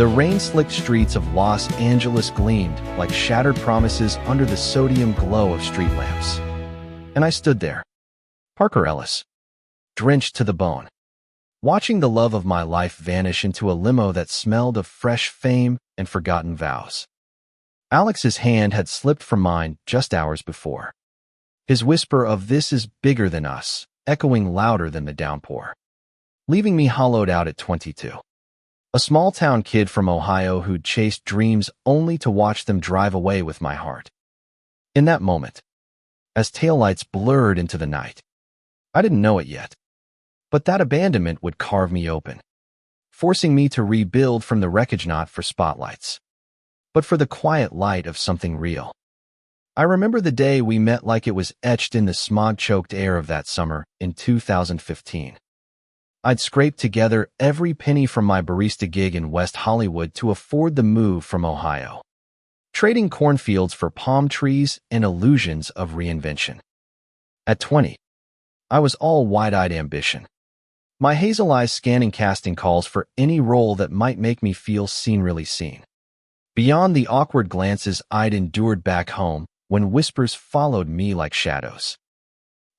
The rain-slicked streets of Los Angeles gleamed like shattered promises under the sodium glow of street lamps. And I stood there, Parker Ellis, drenched to the bone, watching the love of my life vanish into a limo that smelled of fresh fame and forgotten vows. Alex's hand had slipped from mine just hours before. His whisper of "this is bigger than us" echoing louder than the downpour, leaving me hollowed out at 22. A small-town kid from Ohio who'd chased dreams only to watch them drive away with my heart. In that moment, as taillights blurred into the night, I didn't know it yet, but that abandonment would carve me open, forcing me to rebuild from the wreckage not for spotlights, but for the quiet light of something real. I remember the day we met like it was etched in the smog-choked air of that summer in 2015. I'd scraped together every penny from my barista gig in West Hollywood to afford the move from Ohio, trading cornfields for palm trees and illusions of reinvention. At 20, I was all wide-eyed ambition, my hazel eyes scanning casting calls for any role that might make me feel seen, really seen. Beyond the awkward glances I'd endured back home when whispers followed me like shadows.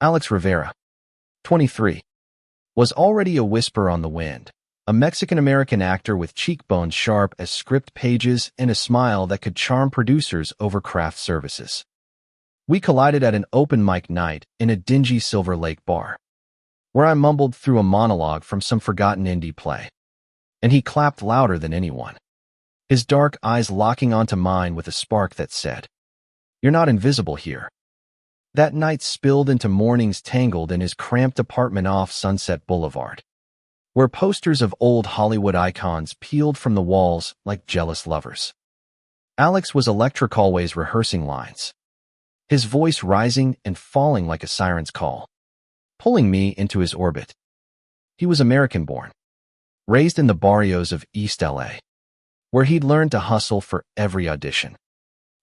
Alex Rivera, 23, was already a whisper on the wind, a Mexican-American actor with cheekbones sharp as script pages and a smile that could charm producers over craft services. We collided at an open mic night in a dingy Silver Lake bar, where I mumbled through a monologue from some forgotten indie play, and he clapped louder than anyone, his dark eyes locking onto mine with a spark that said, "You're not invisible here." That night spilled into mornings tangled in his cramped apartment off Sunset Boulevard, where posters of old Hollywood icons peeled from the walls like jealous lovers. Alex was electric, always rehearsing lines, his voice rising and falling like a siren's call, pulling me into his orbit. He was American-born, raised in the barrios of East LA, where he'd learned to hustle for every audition,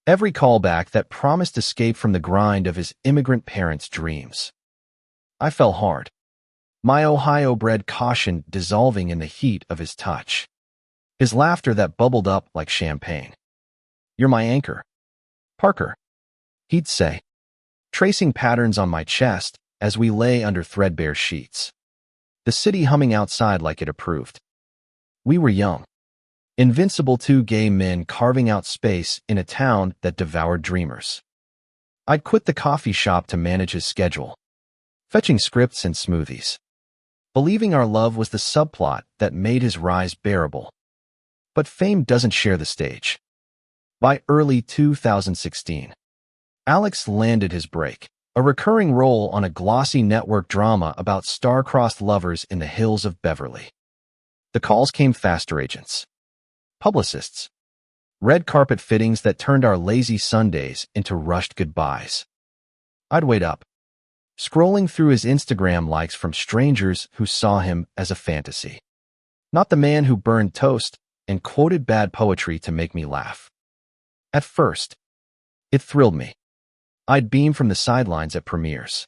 every callback that promised escape from the grind of his immigrant parents' dreams. I fell hard, my Ohio-bred caution dissolving in the heat of his touch, his laughter that bubbled up like champagne. "You're my anchor, Parker," he'd say, tracing patterns on my chest as we lay under threadbare sheets, the city humming outside like it approved. We were young, invincible, two gay men carving out space in a town that devoured dreamers. I'd quit the coffee shop to manage his schedule, fetching scripts and smoothies, believing our love was the subplot that made his rise bearable. But fame doesn't share the stage. By early 2016, Alex landed his break, a recurring role on a glossy network drama about star-crossed lovers in the hills of Beverly. The calls came faster, agents, publicists, red carpet fittings that turned our lazy Sundays into rushed goodbyes. I'd wait up, scrolling through his Instagram likes from strangers who saw him as a fantasy, not the man who burned toast and quoted bad poetry to make me laugh. At first, it thrilled me. I'd beam from the sidelines at premieres,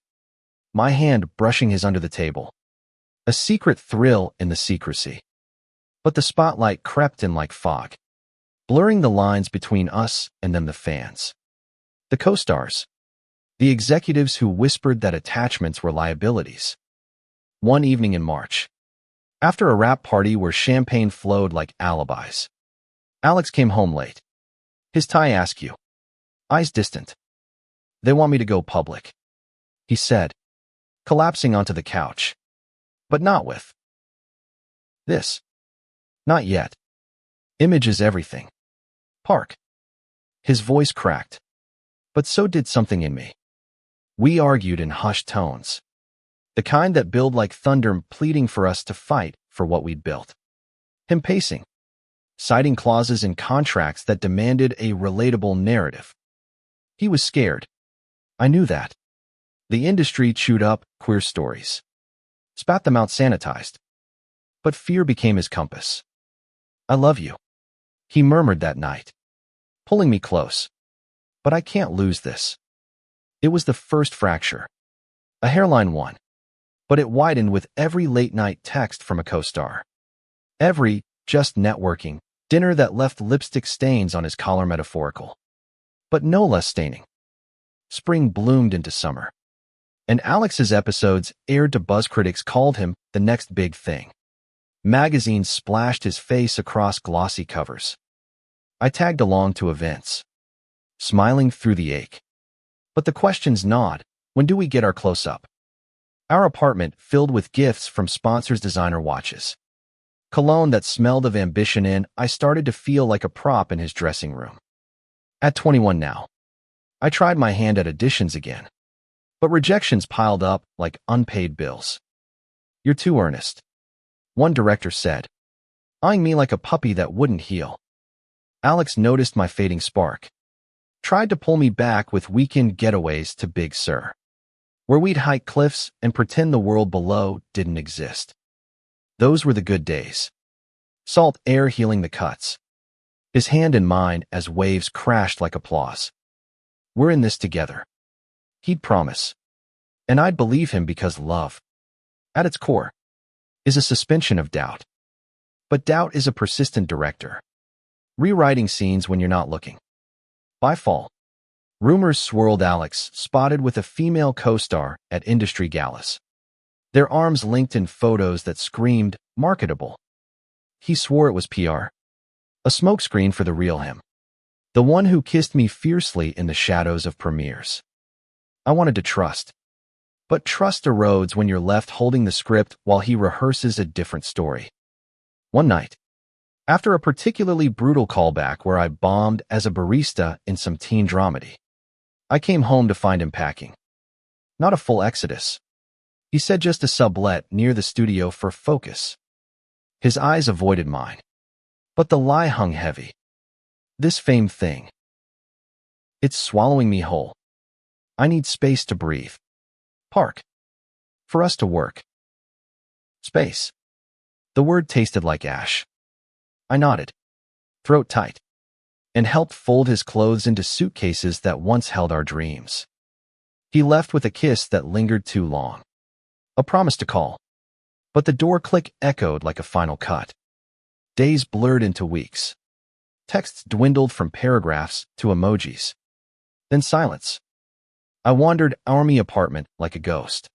my hand brushing his under the table, a secret thrill in the secrecy. But the spotlight crept in like fog, blurring the lines between us and them, the fans, the co-stars, the executives who whispered that attachments were liabilities. One evening in March, after a wrap party where champagne flowed like alibis, Alex came home late, his tie askew, eyes distant. "They want me to go public," he said, collapsing onto the couch. "But not with this. Not yet. Image is everything, Park." His voice cracked, but so did something in me. We argued in hushed tones, the kind that billed like thunder, pleading for us to fight for what we'd built. Him pacing, citing clauses in contracts that demanded a relatable narrative. He was scared. I knew that. The industry chewed up queer stories, spat them out sanitized. But fear became his compass. "I love you," he murmured that night, pulling me close. "But I can't lose this." It was the first fracture, a hairline one, but it widened with every late-night text from a co-star, every "just networking" Dinner that left lipstick stains on his collar, metaphorical, but no less staining. Spring bloomed into summer, and Alex's episodes aired to buzz. Critics called him the next big thing. Magazines splashed his face across glossy covers. I tagged along to events, smiling through the ache. But the questions gnawed. When do we get our close-up? Our apartment filled with gifts from sponsors, designer watches, cologne that smelled of ambition, and I started to feel like a prop in his dressing room. At 21 now, I tried my hand at auditions again, but rejections piled up like unpaid bills. "You're too earnest," one director said, eyeing me like a puppy that wouldn't heal. Alex noticed my fading spark, tried to pull me back with weekend getaways to Big Sur, where we'd hike cliffs and pretend the world below didn't exist. Those were the good days. Salt air healing the cuts, his hand in mine as waves crashed like applause. "We're in this together," he'd promise, and I'd believe him because love, at its core, is a suspension of doubt. But doubt is a persistent director, rewriting scenes when you're not looking. By fall, rumors swirled. Alex spotted with a female co-star at industry galas, their arms linked in photos that screamed marketable. He swore it was PR, a smokescreen for the real him, the one who kissed me fiercely in the shadows of premieres. I wanted to trust, but trust erodes when you're left holding the script while he rehearses a different story. One night, after a particularly brutal callback where I bombed as a barista in some teen dramedy, I came home to find him packing. Not a full exodus, he said, just a sublet near the studio for focus. His eyes avoided mine, but the lie hung heavy. "This fame thing, it's swallowing me whole. I need space to breathe. Park. For us to work." Space. The word tasted like ash. I nodded, throat tight, and helped fold his clothes into suitcases that once held our dreams. He left with a kiss that lingered too long, a promise to call, but the door click echoed like a final cut. Days blurred into weeks. Texts dwindled from paragraphs to emojis. Then silence. I wandered our me apartment like a ghost,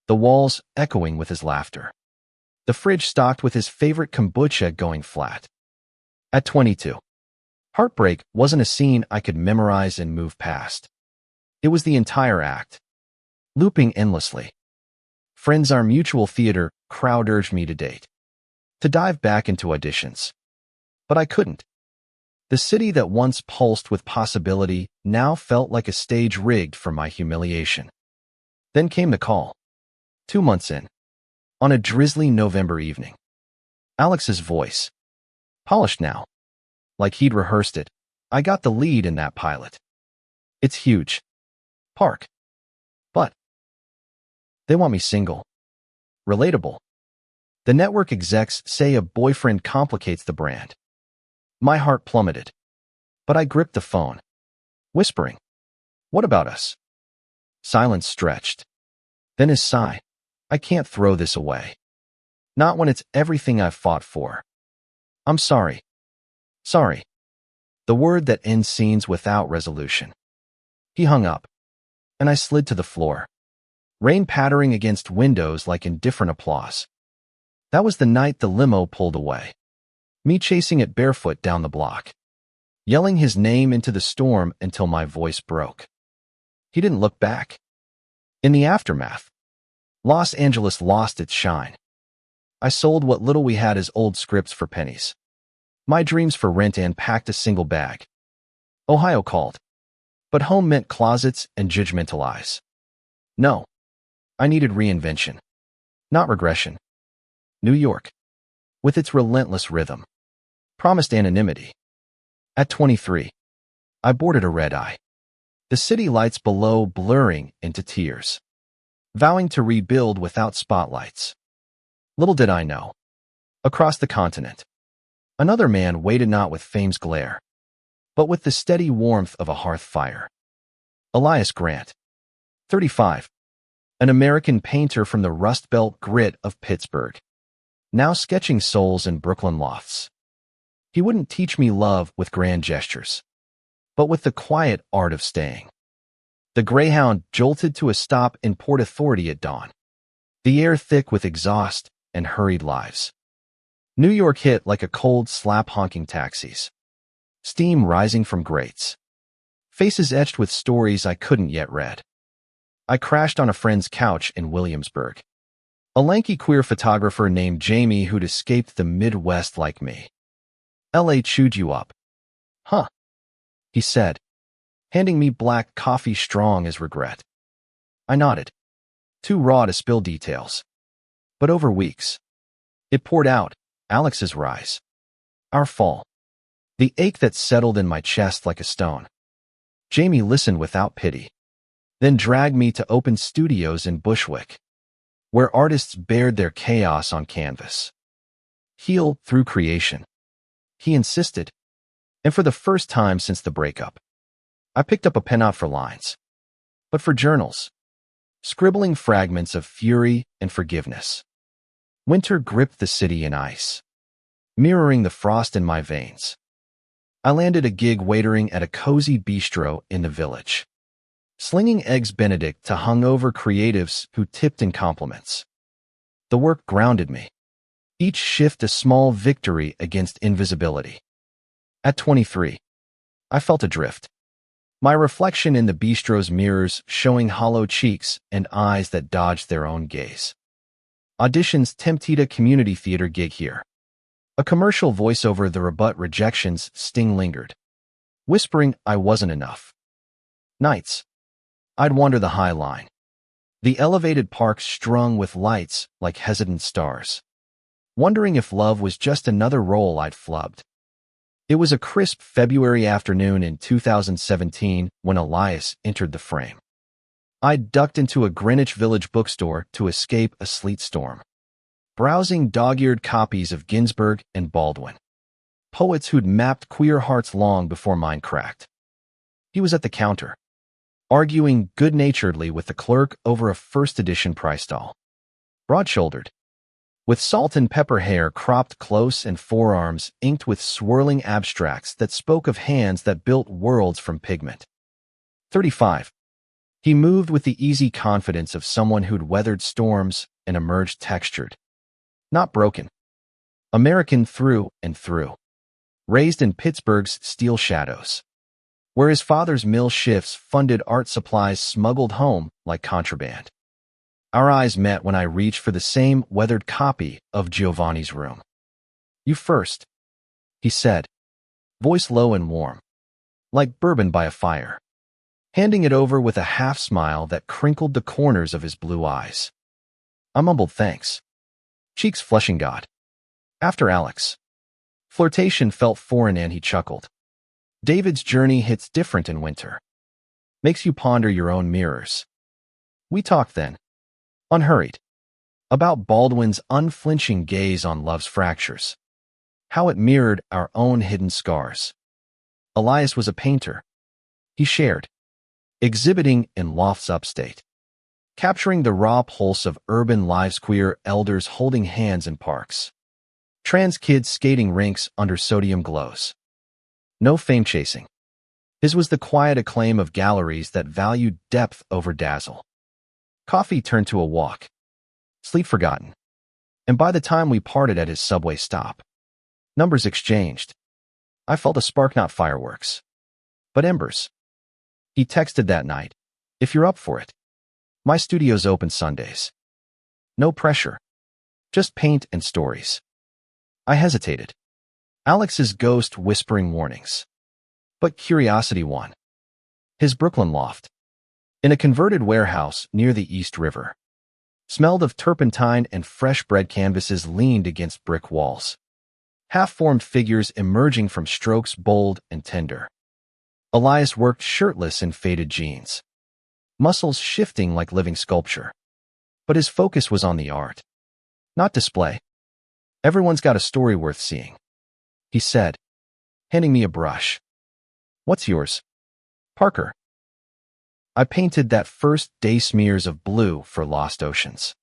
the walls echoing with his laughter, the fridge stocked with his favorite kombucha going flat. At 22, heartbreak wasn't a scene I could memorize and move past. It was the entire act, looping endlessly. Friends, our mutual theater crowd urged me to date, to dive back into auditions. But I couldn't. The city that once pulsed with possibility now felt like a stage rigged for my humiliation. Then came the call. 2 months in, on a drizzly November evening. Alex's voice, polished now, like he'd rehearsed it. "I got the lead in that pilot. It's huge. Park. But they want me single. Relatable. The network execs say a boyfriend complicates the brand." My heart plummeted, but I gripped the phone, whispering, "What about us?" Silence stretched. Then his sigh. "I can't throw this away. Not when it's everything I've fought for. I'm sorry. Sorry." The word that ends scenes without resolution. He hung up, and I slid to the floor, rain pattering against windows like indifferent applause. That was the night the limo pulled away, me chasing it barefoot down the block, yelling his name into the storm until my voice broke. He didn't look back. In the aftermath, Los Angeles lost its shine. I sold what little we had as old scripts for pennies, my dreams for rent, and packed a single bag. Ohio called, but home meant closets and judgmental eyes. No, I needed reinvention, not regression. New York, with its relentless rhythm, promised anonymity. At 23, I boarded a red-eye, the city lights below blurring into tears, vowing to rebuild without spotlights. Little did I know, across the continent, another man waited, not with fame's glare, but with the steady warmth of a hearth fire. Elias Grant, 35, an American painter from the Rust Belt grit of Pittsburgh, now sketching souls in Brooklyn lofts. He wouldn't teach me love with grand gestures, but with the quiet art of staying. The Greyhound jolted to a stop in Port Authority at dawn, the air thick with exhaust and hurried lives. New York hit like a cold slap, honking taxis, steam rising from grates, faces etched with stories I couldn't yet read. I crashed on a friend's couch in Williamsburg, a lanky queer photographer named Jamie who'd escaped the Midwest like me. LA chewed you up. Huh, he said, handing me black coffee strong as regret. I nodded, too raw to spill details. But over weeks, it poured out, Alex's rise, our fall, the ache that settled in my chest like a stone. Jamie listened without pity, then dragged me to open studios in Bushwick, where artists bared their chaos on canvas. Heal through creation, he insisted, and for the first time since the breakup, I picked up a pen not for lines, but for journals, scribbling fragments of fury and forgiveness. Winter gripped the city in ice, mirroring the frost in my veins. I landed a gig waitering at a cozy bistro in the village, slinging eggs Benedict to hungover creatives who tipped in compliments. The work grounded me, each shift a small victory against invisibility. At 23, I felt adrift, my reflection in the bistro's mirrors showing hollow cheeks and eyes that dodged their own gaze. Auditions Temptita community theater gig here. A commercial voiceover, the rebut rejections sting lingered, whispering I wasn't enough. Nights, I'd wander the High Line, the elevated parks strung with lights like hesitant stars, wondering if love was just another role I'd flubbed. It was a crisp February afternoon in 2017 when Elias entered the frame. I'd ducked into a Greenwich Village bookstore to escape a sleet storm, browsing dog-eared copies of Ginsberg and Baldwin, poets who'd mapped queer hearts long before mine cracked. He was at the counter, arguing good-naturedly with the clerk over a first-edition price doll. Broad-shouldered, with salt and pepper hair cropped close and forearms inked with swirling abstracts that spoke of hands that built worlds from pigment. 35. He moved with the easy confidence of someone who'd weathered storms and emerged textured, not broken. American through and through, raised in Pittsburgh's steel shadows, where his father's mill shifts funded art supplies smuggled home like contraband. Our eyes met when I reached for the same weathered copy of Giovanni's Room. You first, he said, voice low and warm, like bourbon by a fire, handing it over with a half-smile that crinkled the corners of his blue eyes. I mumbled thanks, cheeks flushing. God. After Alex. Flirtation felt foreign and he chuckled. David's journey hits different in winter. Makes you ponder your own mirrors. We talked then, unhurried, about Baldwin's unflinching gaze on love's fractures, how it mirrored our own hidden scars. Elias was a painter. He shared, exhibiting in lofts upstate, capturing the raw pulse of urban lives, queer elders holding hands in parks, trans kids skating rinks under sodium glows. No fame chasing. His was the quiet acclaim of galleries that valued depth over dazzle. Coffee turned to a walk, sleep forgotten, and by the time we parted at his subway stop, numbers exchanged. I felt a spark, not fireworks, but embers. He texted that night, if you're up for it. My studio's open Sundays. No pressure, just paint and stories. I hesitated. Alex's ghost whispering warnings. But curiosity won. His Brooklyn loft, in a converted warehouse near the East River, smelled of turpentine and fresh bread. Canvases leaned against brick walls, half-formed figures emerging from strokes bold and tender. Elias worked shirtless in faded jeans, muscles shifting like living sculpture. But his focus was on the art, not display. Everyone's got a story worth seeing, he said, handing me a brush. What's yours? Parker. I painted that first day smears of blue for lost oceans,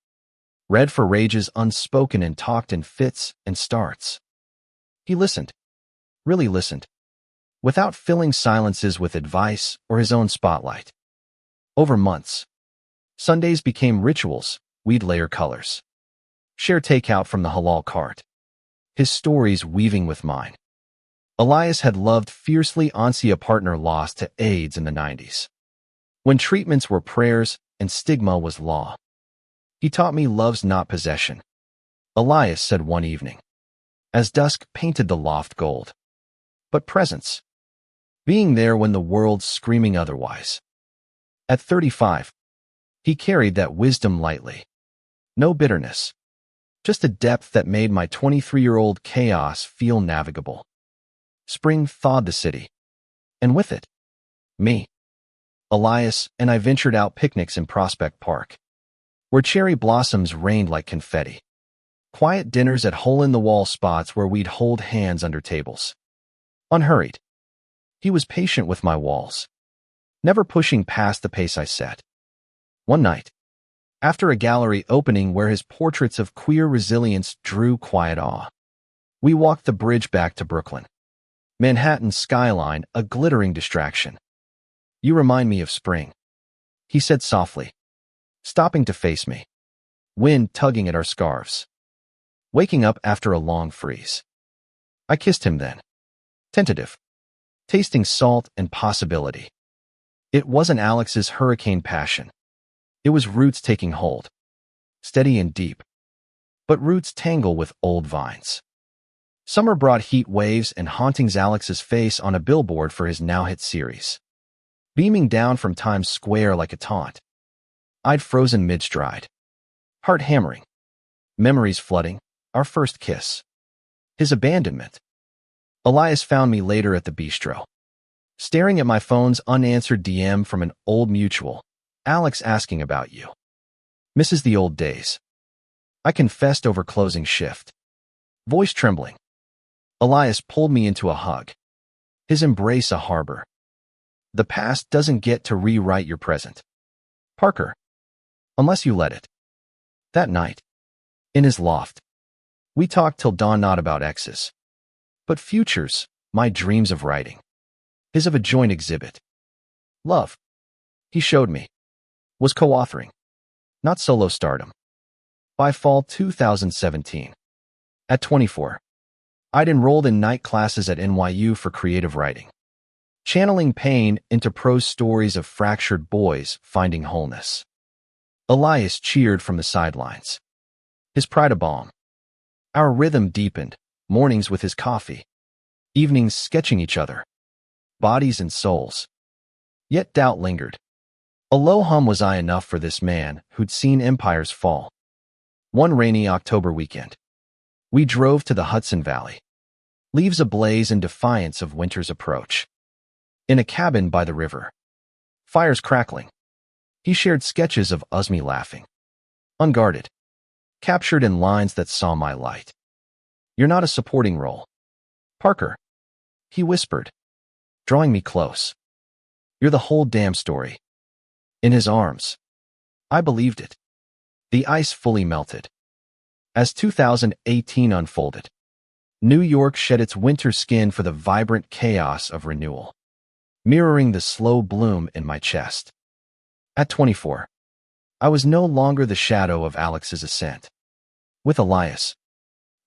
red for rages unspoken and talked in fits and starts. He listened, really listened, without filling silences with advice or his own spotlight. Over months, Sundays became rituals. We'd layer colors, share takeout from the halal cart, his stories weaving with mine. Elias had loved fiercely until a partner lost to AIDS in the 90s, when treatments were prayers and stigma was law. He taught me love's not possession, Elias said one evening, as dusk painted the loft gold, but presence, being there when the world's screaming otherwise. At 35, he carried that wisdom lightly. No bitterness, just a depth that made my 23-year-old chaos feel navigable. Spring thawed the city, and with it, me. Elias and I ventured out picnics in Prospect Park, where cherry blossoms rained like confetti. Quiet dinners at hole-in-the-wall spots where we'd hold hands under tables. Unhurried. He was patient with my walls, never pushing past the pace I set. One night, after a gallery opening where his portraits of queer resilience drew quiet awe, we walked the bridge back to Brooklyn. Manhattan's skyline, a glittering distraction. You remind me of spring, he said softly, stopping to face me, wind tugging at our scarves. Waking up after a long freeze. I kissed him then, tentative, tasting salt and possibility. It wasn't Alex's hurricane passion. It was roots taking hold, steady and deep. But roots tangle with old vines. Summer brought heat waves and hauntings. Alex's face on a billboard for his now-hit series, beaming down from Times Square like a taunt. I'd frozen mid-stride, heart hammering, memories flooding, our first kiss, his abandonment. Elias found me later at the bistro, staring at my phone's unanswered DM from an old mutual. Alex asking about you. Misses the old days. I confessed over closing shift, voice trembling. Elias pulled me into a hug, his embrace a harbor. The past doesn't get to rewrite your present, Parker, unless you let it. That night, in his loft, we talked till dawn, not about exes, but futures, my dreams of writing, his of a joint exhibit. Love, he showed me, was co-authoring, not solo stardom. By fall 2017, at 24, I'd enrolled in night classes at NYU for creative writing, channeling pain into prose stories of fractured boys finding wholeness. Elias cheered from the sidelines, his pride a balm. Our rhythm deepened, mornings with his coffee, evenings sketching each other, bodies and souls. Yet doubt lingered. A low hum. Was I enough for this man who'd seen empires fall? One rainy October weekend, we drove to the Hudson Valley, leaves ablaze in defiance of winter's approach. In a cabin by the river, fires crackling, he shared sketches of Uzmi laughing, unguarded, captured in lines that saw my light. You're not a supporting role, Parker, he whispered, drawing me close. You're the whole damn story. In his arms, I believed it. The ice fully melted. As 2018 unfolded, New York shed its winter skin for the vibrant chaos of renewal, mirroring the slow bloom in my chest. At 24, I was no longer the shadow of Alex's ascent. With Elias,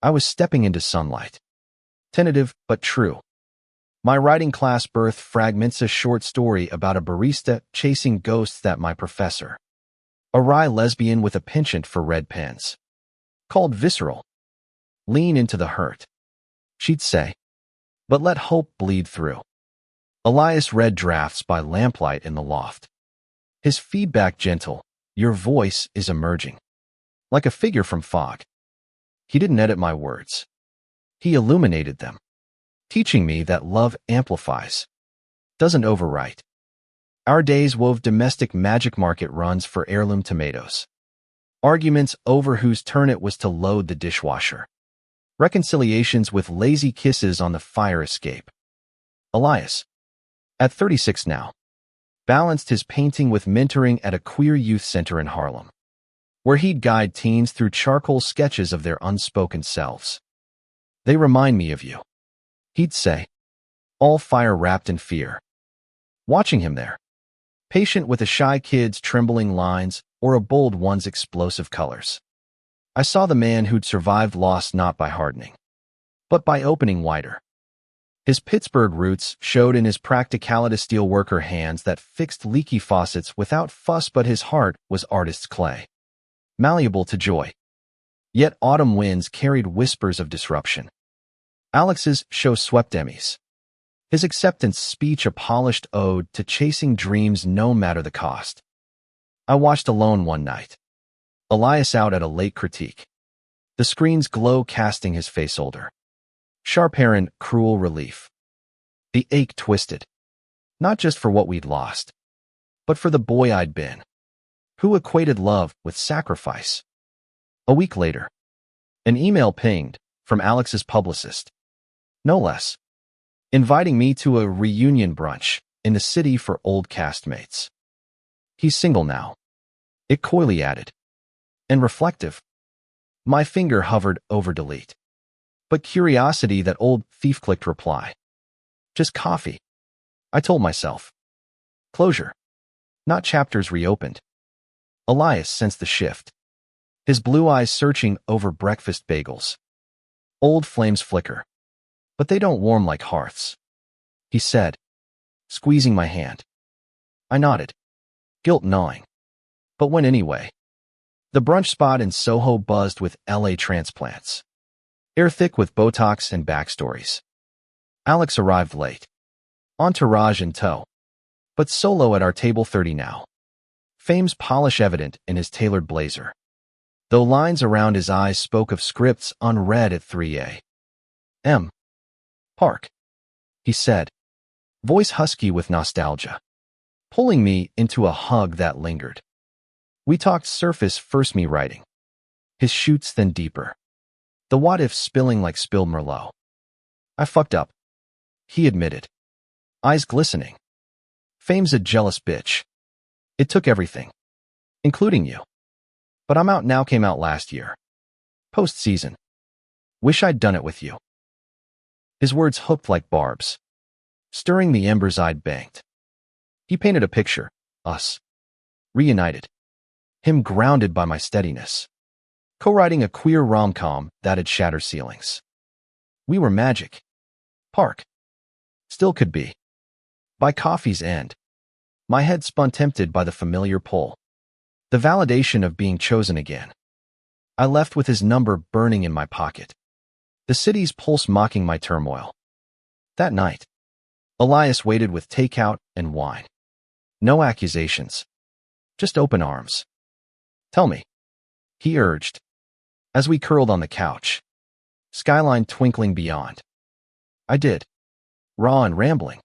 I was stepping into sunlight, tentative but true. My writing class birthed fragments, a short story about a barista chasing ghosts that my professor, a wry lesbian with a penchant for red pens, called visceral. Lean into the hurt, she'd say, but let hope bleed through. Elias read drafts by lamplight in the loft, his feedback gentle. Your voice is emerging, like a figure from fog. He didn't edit my words. He illuminated them, teaching me that love amplifies, doesn't overwrite. Our days wove domestic magic market runs for heirloom tomatoes, arguments over whose turn it was to load the dishwasher, reconciliations with lazy kisses on the fire escape. Elias, at 36 now, balanced his painting with mentoring at a queer youth center in Harlem, where he'd guide teens through charcoal sketches of their unspoken selves. They remind me of you, he'd say, all fire wrapped in fear. Watching him there, patient with a shy kid's trembling lines or a bold one's explosive colors, I saw the man who'd survived loss not by hardening, but by opening wider. His Pittsburgh roots showed in his practicality steelworker hands that fixed leaky faucets without fuss, but his heart was artist's clay, malleable to joy. Yet autumn winds carried whispers of disruption. Alex's show swept Emmys. His acceptance speech a polished ode to chasing dreams no matter the cost. I watched alone one night. Elias out at a late critique. The screen's glow casting his face older. Sharp hair in cruel relief. The ache twisted. Not just for what we'd lost, but for the boy I'd been, who equated love with sacrifice. A week later, an email pinged from Alex's publicist, no less, inviting me to a reunion brunch in the city for old castmates. He's single now, it coyly added, and reflective. My finger hovered over delete. But curiosity that old thief clicked reply. Just coffee, I told myself. Closure, not chapters reopened. Elias sensed the shift, his blue eyes searching over breakfast bagels. Old flames flicker, but they don't warm like hearths, he said, squeezing my hand. I nodded, guilt gnawing, but went anyway. The brunch spot in Soho buzzed with LA transplants. Air thick with Botox and backstories. Alex arrived late. Entourage in tow. But solo at our table 30 now. Fame's polish evident in his tailored blazer. Though lines around his eyes spoke of scripts unread at 3 a.m. Park, he said, voice husky with nostalgia, pulling me into a hug that lingered. We talked surface first, me writing. His shoots then deeper. The what-ifs spilling like spilled Merlot. I fucked up, he admitted, eyes glistening. Fame's a jealous bitch. It took everything, including you. But I'm out now, came out last year. Post-season. Wish I'd done it with you. His words hooked like barbs, stirring the embers I'd banked. He painted a picture, us, reunited, him grounded by my steadiness. Co-writing a queer rom-com that'd shatter ceilings. We were magic. Park. Still could be. By coffee's end, my head spun, tempted by the familiar pull. The validation of being chosen again. I left with his number burning in my pocket. The city's pulse mocking my turmoil. That night, Elias waited with takeout and wine. No accusations. Just open arms. Tell me, he urged, as we curled on the couch, skyline twinkling beyond. I did, raw and rambling,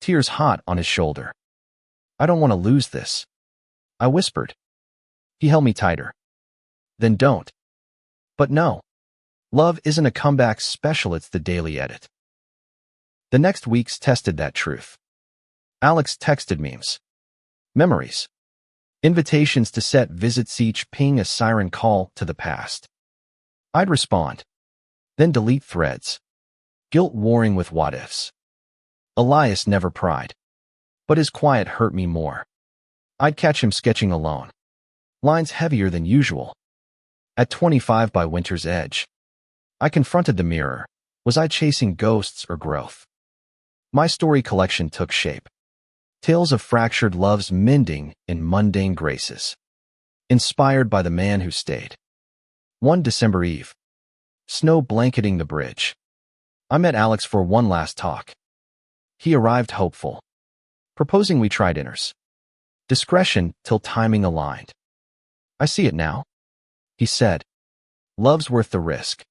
tears hot on his shoulder. I don't want to lose this, I whispered. He held me tighter. Then don't. But no, love isn't a comeback special, it's the daily edit. The next weeks tested that truth. Alex texted memes, memories, invitations to set visits, each ping a siren call to the past. I'd respond, then delete threads, guilt warring with what-ifs. Elias never pried, but his quiet hurt me more. I'd catch him sketching alone, lines heavier than usual. At 25 by winter's edge, I confronted the mirror. Was I chasing ghosts or growth? My story collection took shape. Tales of fractured loves mending in mundane graces. Inspired by the man who stayed. One December eve. Snow blanketing the bridge. I met Alex for one last talk. He arrived hopeful, proposing we try dinners. Discretion till timing aligned. I see it now, he said. Love's worth the risk.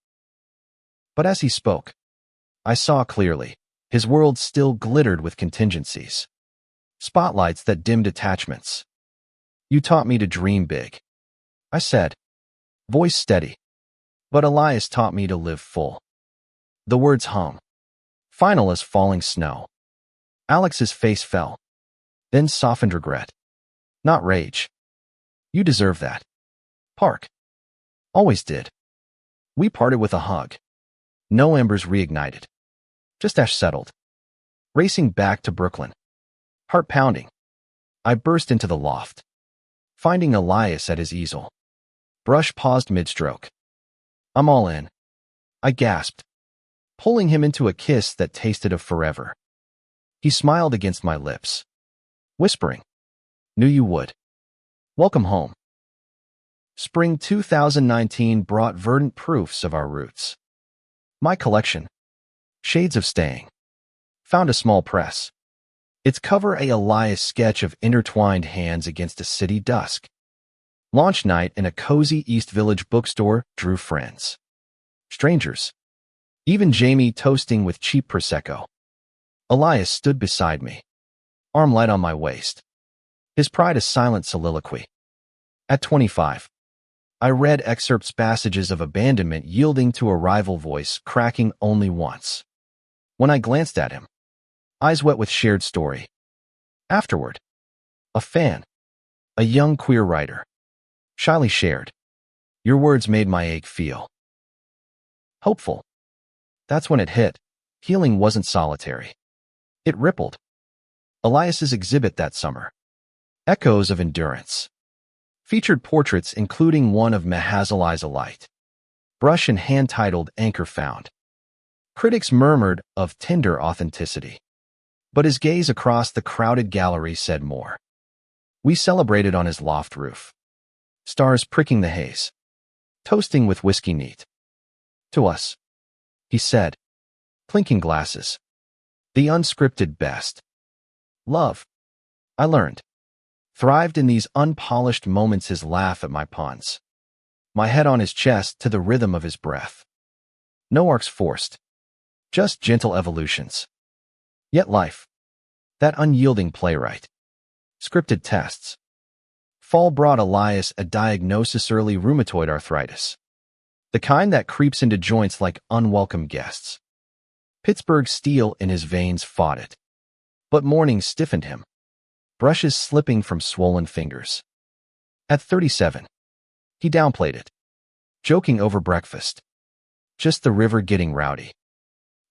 But as he spoke, I saw clearly, his world still glittered with contingencies. Spotlights that dimmed attachments. You taught me to dream big, I said, voice steady. But Elias taught me to live full. The words hung, final as falling snow. Alex's face fell, then softened regret. Not rage. You deserve that. Park. Always did. We parted with a hug. No embers reignited. just as settled. Racing back to Brooklyn. Heart pounding. I burst into the loft, finding Elias at his easel. Brush paused mid-stroke. I'm all in, I gasped, pulling him into a kiss that tasted of forever. He smiled against my lips, whispering, "Knew you would. Welcome home." Spring 2019 brought verdant proofs of our roots. My collection, Shades of Staying, found a small press. Its cover a Elias sketch of intertwined hands against a city dusk. Launch night in a cozy East Village bookstore drew friends. Strangers. Even Jamie toasting with cheap Prosecco. Elias stood beside me, arm light on my waist. His pride a silent soliloquy. At 25, I read excerpts passages of abandonment yielding to a rival voice cracking only once. When I glanced at him, eyes wet with shared story. Afterward, a fan, a young queer writer, shyly shared, "Your words made my ache feel hopeful." That's when it hit. Healing wasn't solitary. It rippled. Elias's exhibit that summer, Echoes of Endurance, featured portraits including one of Mahasalai's Light, brush and hand-titled Anchor Found. Critics murmured of tender authenticity, but his gaze across the crowded gallery said more. We celebrated on his loft roof, stars pricking the haze, toasting with whiskey neat. To us, he said, clinking glasses, the unscripted best. Love, I learned, thrived in these unpolished moments. His laugh at my puns, my head on his chest to the rhythm of his breath. No arcs forced, just gentle evolutions. Yet life, that unyielding playwright. Scripted tests. Fall brought Elias a diagnosis: early rheumatoid arthritis, the kind that creeps into joints like unwelcome guests. Pittsburgh steel in his veins fought it, but morning stiffened him, brushes slipping from swollen fingers. At 37, he downplayed it, joking over breakfast. Just the river getting rowdy.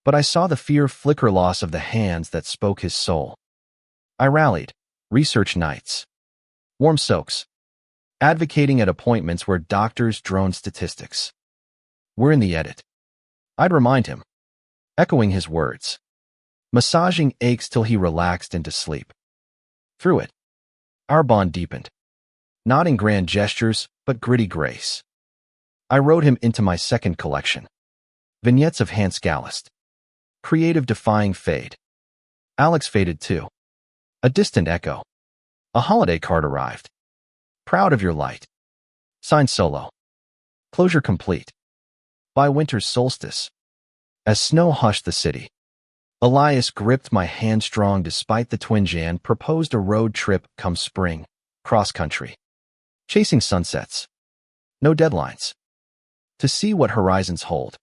But I saw the fear flicker, loss of the hands that spoke his soul. I rallied, research nights, warm soaks, advocating at appointments where doctors droned statistics. We're in the edit, I'd remind him, echoing his words, massaging aches till he relaxed into sleep. Through it, our bond deepened, not in grand gestures, but gritty grace. I wrote him into my second collection, Vignettes of Hans Gallist, creative defying fade. Alex faded too. A distant echo. A holiday card arrived. Proud of your light. Signed Solo. Closure complete. By winter's solstice. As snow hushed the city, Elias gripped my hand strong despite the twinge and proposed a road trip come spring, cross-country. Chasing sunsets. No deadlines. To see what horizons hold.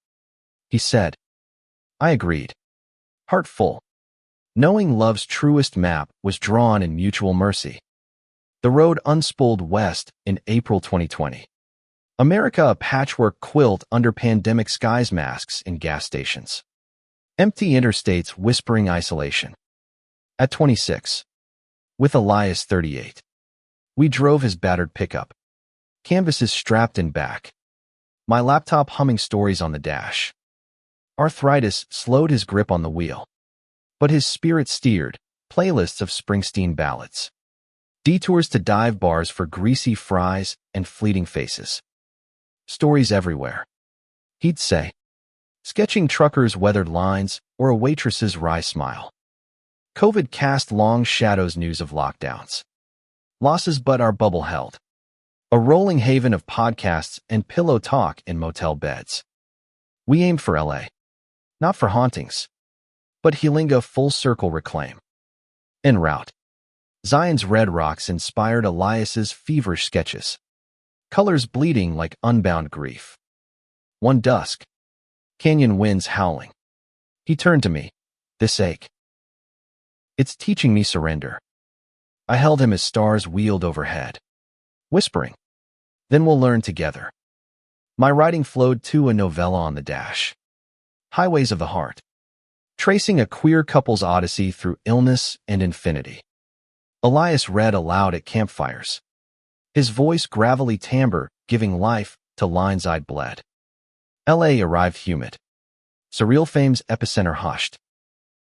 He said. I agreed. Heart full. Knowing love's truest map was drawn in mutual mercy. The road unspooled west in April 2020. America a patchwork quilt under pandemic skies, masks in gas stations. Empty interstates whispering isolation. At 26. With Elias 38. We drove his battered pickup. Canvases strapped in back. My laptop humming stories on the dash. Arthritis slowed his grip on the wheel, but his spirit steered, playlists of Springsteen ballads. Detours to dive bars for greasy fries and fleeting faces. Stories everywhere, he'd say, sketching truckers' weathered lines or a waitress's wry smile. COVID cast long shadows, news of lockdowns. Losses, but our bubble held. A rolling haven of podcasts and pillow talk in motel beds. We aimed for LA. Not for hauntings, but Healinga full circle reclaim. En route, Zion's red rocks inspired Elias's feverish sketches, colors bleeding like unbound grief. One dusk, canyon winds howling. He turned to me, this ache. It's teaching me surrender. I held him as stars wheeled overhead, whispering, then we'll learn together. My writing flowed to a novella on the dash. Highways of the heart. tracing a queer couple's odyssey through illness and infinity. Elias read aloud at campfires, his voice gravelly timbre giving life to lines I'd bled. L.A. arrived humid. Surreal fame's epicenter hushed.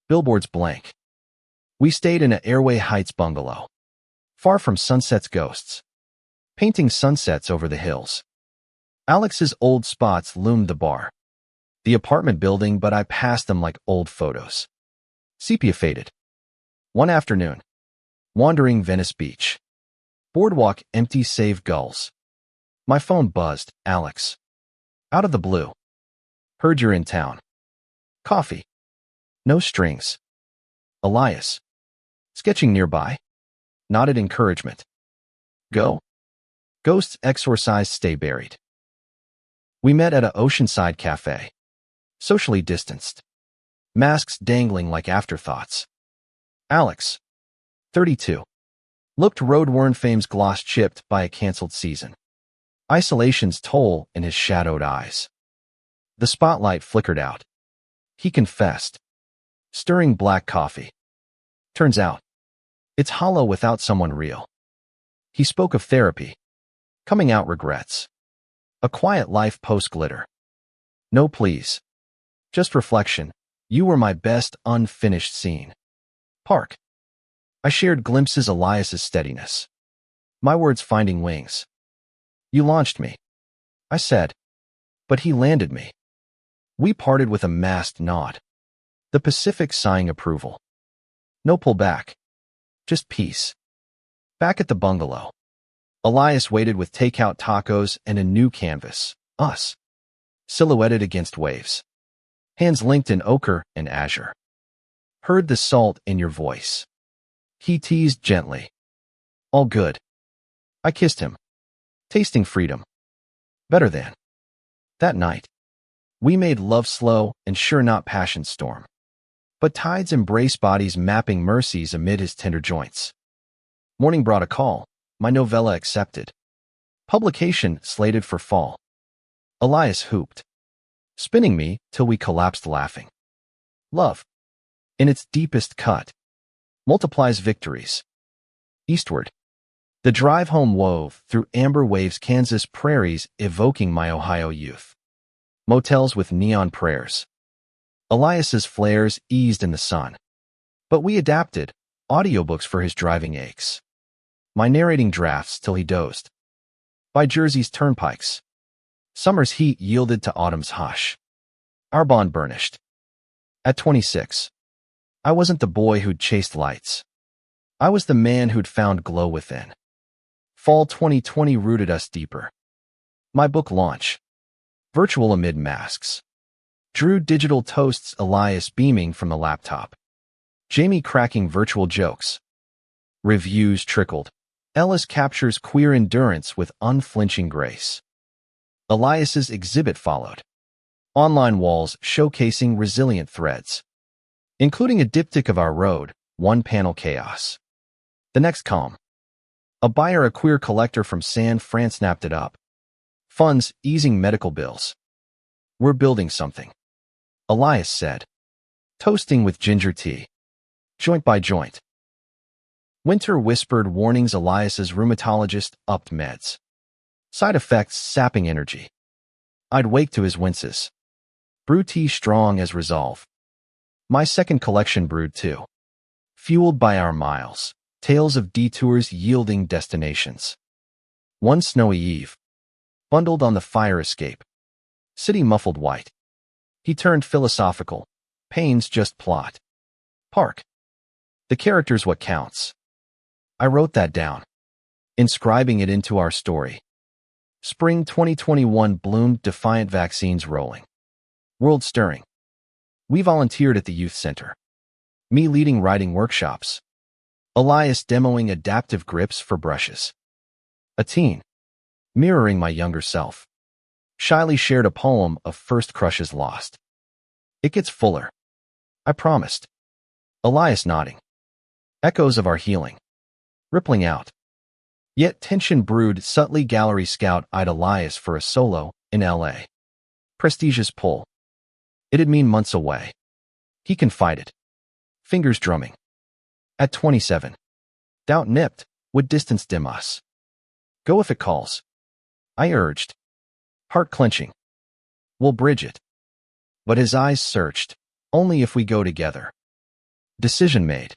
Billboards blank. We stayed in an Airway Heights bungalow, far from sunset's ghosts, painting sunsets over the hills. Alex's old spots loomed the bar, the apartment building, but I passed them like old photos. Sepia faded. One afternoon, wandering Venice Beach. Boardwalk empty save gulls. My phone buzzed. Alex. Out of the blue. Heard you're in town. Coffee. No strings. Elias. Sketching nearby. Nodded encouragement. Go. Ghosts exorcised, stay buried. We met at a oceanside cafe. Socially distanced. Masks dangling like afterthoughts. Alex. 32. Looked road-worn, fame's gloss chipped by a canceled season. Isolation's toll in his shadowed eyes. The spotlight flickered out. He confessed. Stirring black coffee. Turns out, it's hollow without someone real. He spoke of therapy. Coming out regrets. A quiet life post-glitter. No please. Just reflection. You were my best unfinished scene. Park. I shared glimpses Elias's steadiness. My words finding wings. You launched me, I said, but he landed me. We parted with a masked nod. The Pacific sighing approval. No pullback. Just peace. Back at the bungalow. Elias waited with takeout tacos and a new canvas. Us. Silhouetted against waves. Hands linked in ochre and azure. Heard the salt in your voice. He teased gently. All good. I kissed him. Tasting freedom. Better than. That night. We made love slow and sure, not passion storm. But tides embrace bodies mapping mercies amid his tender joints. Morning brought a call. My novella accepted. Publication slated for fall. Elias hooped. Spinning me till we collapsed laughing. Love. In its deepest cut. Multiplies victories. Eastward. The drive home wove through amber waves, Kansas prairies evoking my Ohio youth. Motels with neon prayers. Elias's flares eased in the sun. But we adapted, audiobooks for his driving aches. My narrating drafts till he dozed. By Jersey's turnpikes. Summer's heat yielded to autumn's hush. Our bond burnished. At 26. I wasn't the boy who'd chased lights. I was the man who'd found glow within. Fall 2020 rooted us deeper. My book launch. Virtual amid masks. Drew digital toasts, Elias beaming from the laptop. Jamie cracking virtual jokes. Reviews trickled. Ellis captures queer endurance with unflinching grace. Elias's exhibit followed. Online walls showcasing resilient threads. Including a diptych of our road, one panel chaos. The next calm. A buyer, a queer collector from San Fran, snapped it up. Funds easing medical bills. We're building something. Elias said. Toasting with ginger tea. Joint by joint. Winter whispered warnings. Elias's rheumatologist upped meds. Side effects sapping energy. I'd wake to his winces. Brew tea strong as resolve. My second collection brewed too. Fueled by our miles. Tales of detours yielding destinations. One snowy eve. Bundled on the fire escape. City muffled white. He turned philosophical. Pain's just plot. Park. The character's what counts. I wrote that down. Inscribing it into our story. Spring 2021 bloomed, defiant vaccines rolling. World stirring. We volunteered at the youth center. Me leading writing workshops. Elias demoing adaptive grips for brushes. A teen. Mirroring my younger self. Shyly shared a poem of first crushes lost. It gets fuller. I promised. Elias nodding. Echoes of our healing. Rippling out. Yet tension brewed subtly. Gallery scout eyed Elias for a solo in L.A. Prestigious pull. It'd mean months away. He confided, fingers drumming. At 27, doubt nipped, would distance dim us. Go if it calls, I urged, heart clenching. We'll bridge it. But his eyes searched, only if we go together. Decision made.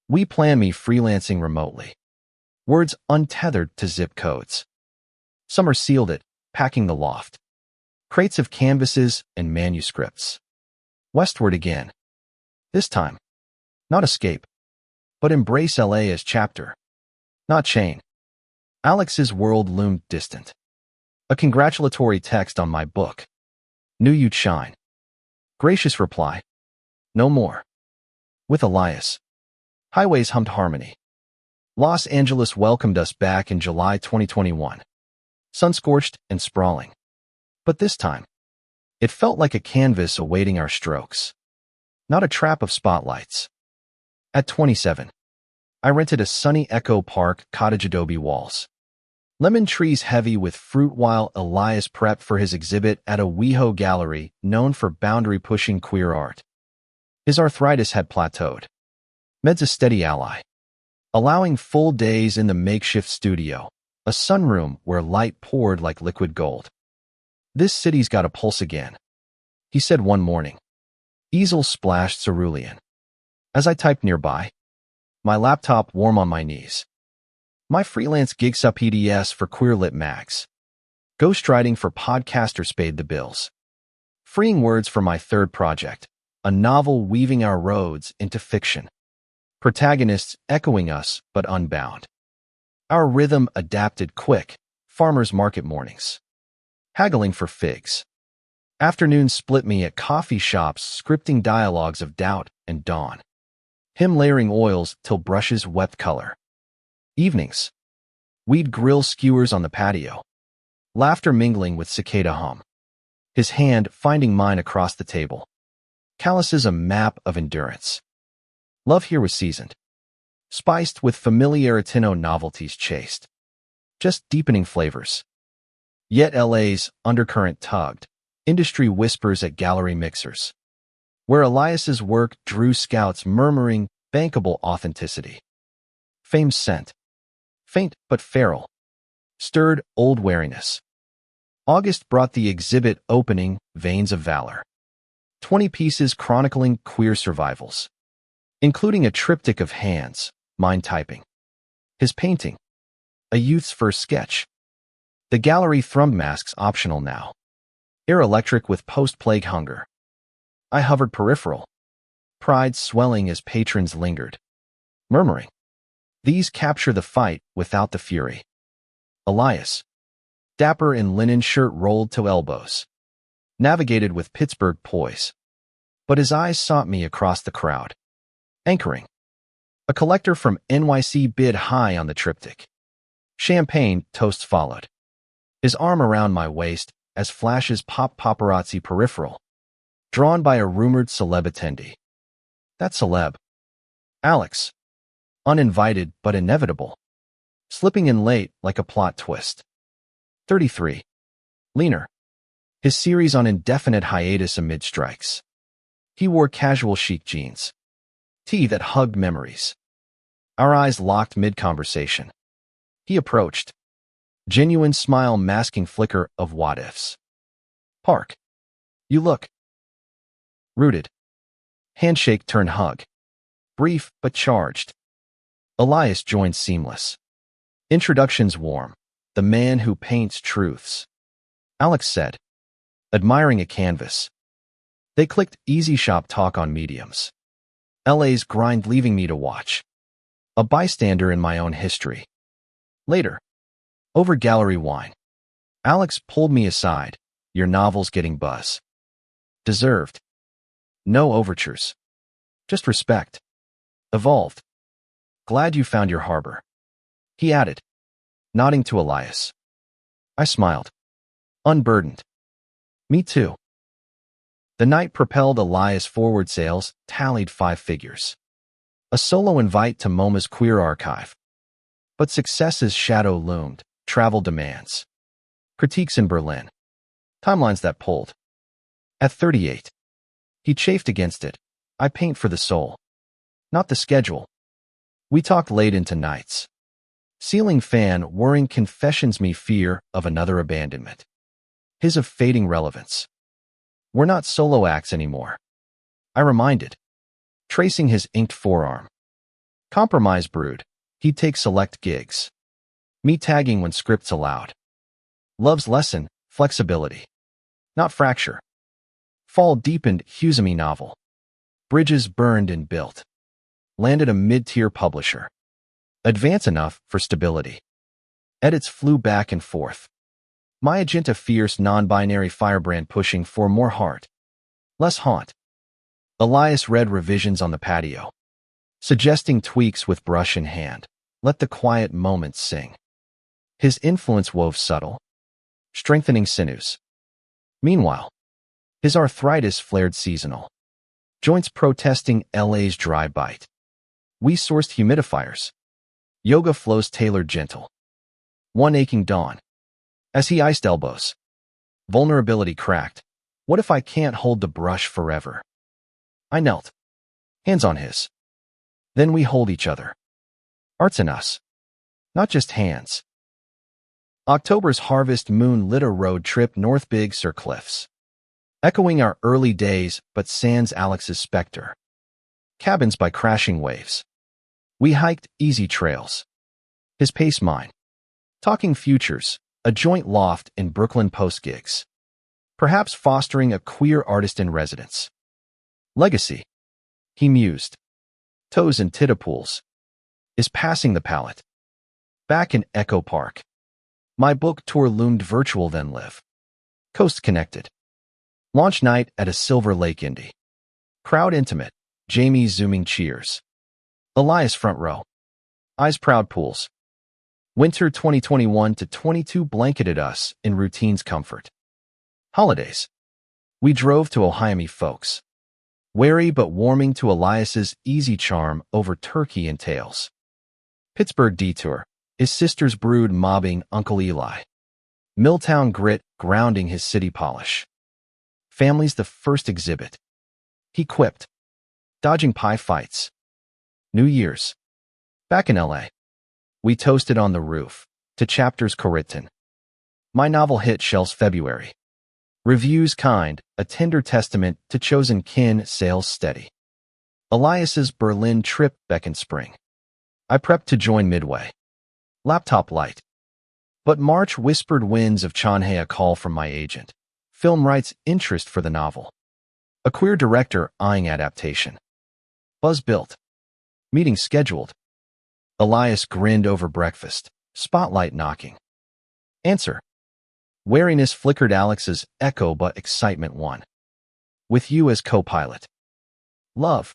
We plan me freelancing remotely. Words untethered to zip codes. Summer sealed it, packing the loft. Crates of canvases and manuscripts. Westward again. This time, not escape, but embrace LA as chapter, not chain. Alex's world loomed distant. A congratulatory text on my book. Knew you'd shine. Gracious reply. No more. With Elias. Highways hummed harmony. Los Angeles welcomed us back in July 2021. Sun-scorched and sprawling. But this time, it felt like a canvas awaiting our strokes. Not a trap of spotlights. At 27, I rented a sunny Echo Park cottage adobe walls. Lemon trees heavy with fruit while Elias prepped for his exhibit at a WeHo gallery known for boundary-pushing queer art. His arthritis had plateaued. Med's a steady ally. Allowing full days in the makeshift studio, a sunroom where light poured like liquid gold. This city's got a pulse again, he said one morning. Easel splashed cerulean. As I typed nearby, my laptop warm on my knees. My freelance gigs up PDS for queer lit mags. Ghostwriting for podcasters paid the bills. Freeing words for my third project, a novel weaving our roads into fiction. Protagonists echoing us but unbound. Our rhythm adapted quick, farmers market mornings. Haggling for figs. Afternoons split me at coffee shops scripting dialogues of doubt and dawn. Him layering oils till brushes wept color. Evenings. We'd grill skewers on the patio. Laughter mingling with cicada hum. His hand finding mine across the table. Calluses a map of endurance. Love here was seasoned. Spiced with familiaritino novelties chased. Just deepening flavors. Yet LA's undercurrent tugged. Industry whispers at gallery mixers. Where Elias's work drew scouts murmuring bankable authenticity. Fame's scent. Faint but feral. Stirred old wariness. August brought the exhibit opening, Veins of Valor. 20 pieces chronicling queer survivals. Including a triptych of hands, mine typing. His painting. A youth's first sketch. The gallery thrummed masks optional now. Air electric with post-plague hunger. I hovered peripheral. Pride swelling as patrons lingered. Murmuring. These capture the fight without the fury. Elias. Dapper in linen shirt rolled to elbows. Navigated with Pittsburgh poise. But his eyes sought me across the crowd. Anchoring. A collector from NYC bid high on the triptych. Champagne toasts followed. His arm around my waist as flashes pop paparazzi peripheral. Drawn by a rumored celeb attendee. That celeb. Alex. Uninvited but inevitable. Slipping in late like a plot twist. 33. Leaner. His series on indefinite hiatus amid strikes. He wore casual chic jeans. Tee that hugged memories. Our eyes locked mid-conversation. He approached. Genuine smile masking flicker of what-ifs. Park. You look. Rooted. Handshake turned hug. Brief but charged. Elias joined seamless. Introductions warm. The man who paints truths. Alex said. Admiring a canvas. They clicked easy shop talk on mediums. LA's grind leaving me to watch. A bystander in my own history. Later. Over gallery wine. Alex pulled me aside. Your novel's getting buzz. Deserved. No overtures. Just respect. Evolved. Glad you found your harbor. He added, nodding to Elias. I smiled. Unburdened. Me too. The night propelled Elias forward sales, tallied 5 figures. A solo invite to MoMA's queer archive. But success's shadow loomed, travel demands. Critiques in Berlin. Timelines that pulled. At 38. He chafed against it, I paint for the soul, not the schedule. We talked late into nights. Ceiling fan whirring confessions me fear of another abandonment. His of fading relevance. We're not solo acts anymore. I reminded, tracing his inked forearm. Compromise brood. He'd take select gigs. Me tagging when scripts allowed. Love's lesson, flexibility. Not fracture. Fall deepened Husamy novel. Bridges burned and built. Landed a mid-tier publisher. Advance enough for stability. Edits flew back and forth. My agent a fierce non-binary firebrand pushing for more heart. Less haunt. Elias read revisions on the patio. Suggesting tweaks with brush in hand. Let the quiet moments sing. His influence wove subtle. Strengthening sinews. Meanwhile, his arthritis flared seasonal. Joints protesting LA's dry bite. We sourced humidifiers. Yoga flows tailored gentle. One aching dawn. As he iced elbows. Vulnerability cracked. What if I can't hold the brush forever? I knelt. Hands on his. Then we hold each other. Art's in us. Not just hands. October's harvest moon lit a road trip north Big Sur cliffs. Echoing our early days but sans Alex's specter. Cabins by crashing waves. We hiked easy trails. His pace mine. Talking futures, a joint loft in Brooklyn post gigs. Perhaps fostering a queer artist in residence. Legacy. He mused. Toes and titapools. Is passing the palette. Back in Echo Park. My book tour loomed virtual then live. Coast connected. Launch night at a Silver Lake Indie. Crowd intimate. Jamie zooming cheers. Elias front row. Eyes proud pools. Winter 2021 to 22 blanketed us in routine's comfort. Holidays. We drove to Ohiami folks. Wary but warming to Elias's easy charm over turkey and tails. Pittsburgh detour. His sister's brood mobbing Uncle Eli. Milltown grit grounding his city polish. Family's the first exhibit. He quipped. Dodging pie fights. New Year's. Back in LA. We toasted on the roof. To chapters co-written. My novel hit shelves February. Reviews kind, a tender testament to chosen kin, sales steady. Elias's Berlin trip beckoned spring. I prepped to join midway. Laptop light. But March whispered winds of Chanhae a call from my agent. Film rights interest for the novel. A queer director eyeing adaptation. Buzz built. Meeting scheduled. Elias grinned over breakfast. Spotlight knocking. Answer. Wariness flickered Alex's echo but excitement won. With you as co-pilot. Love.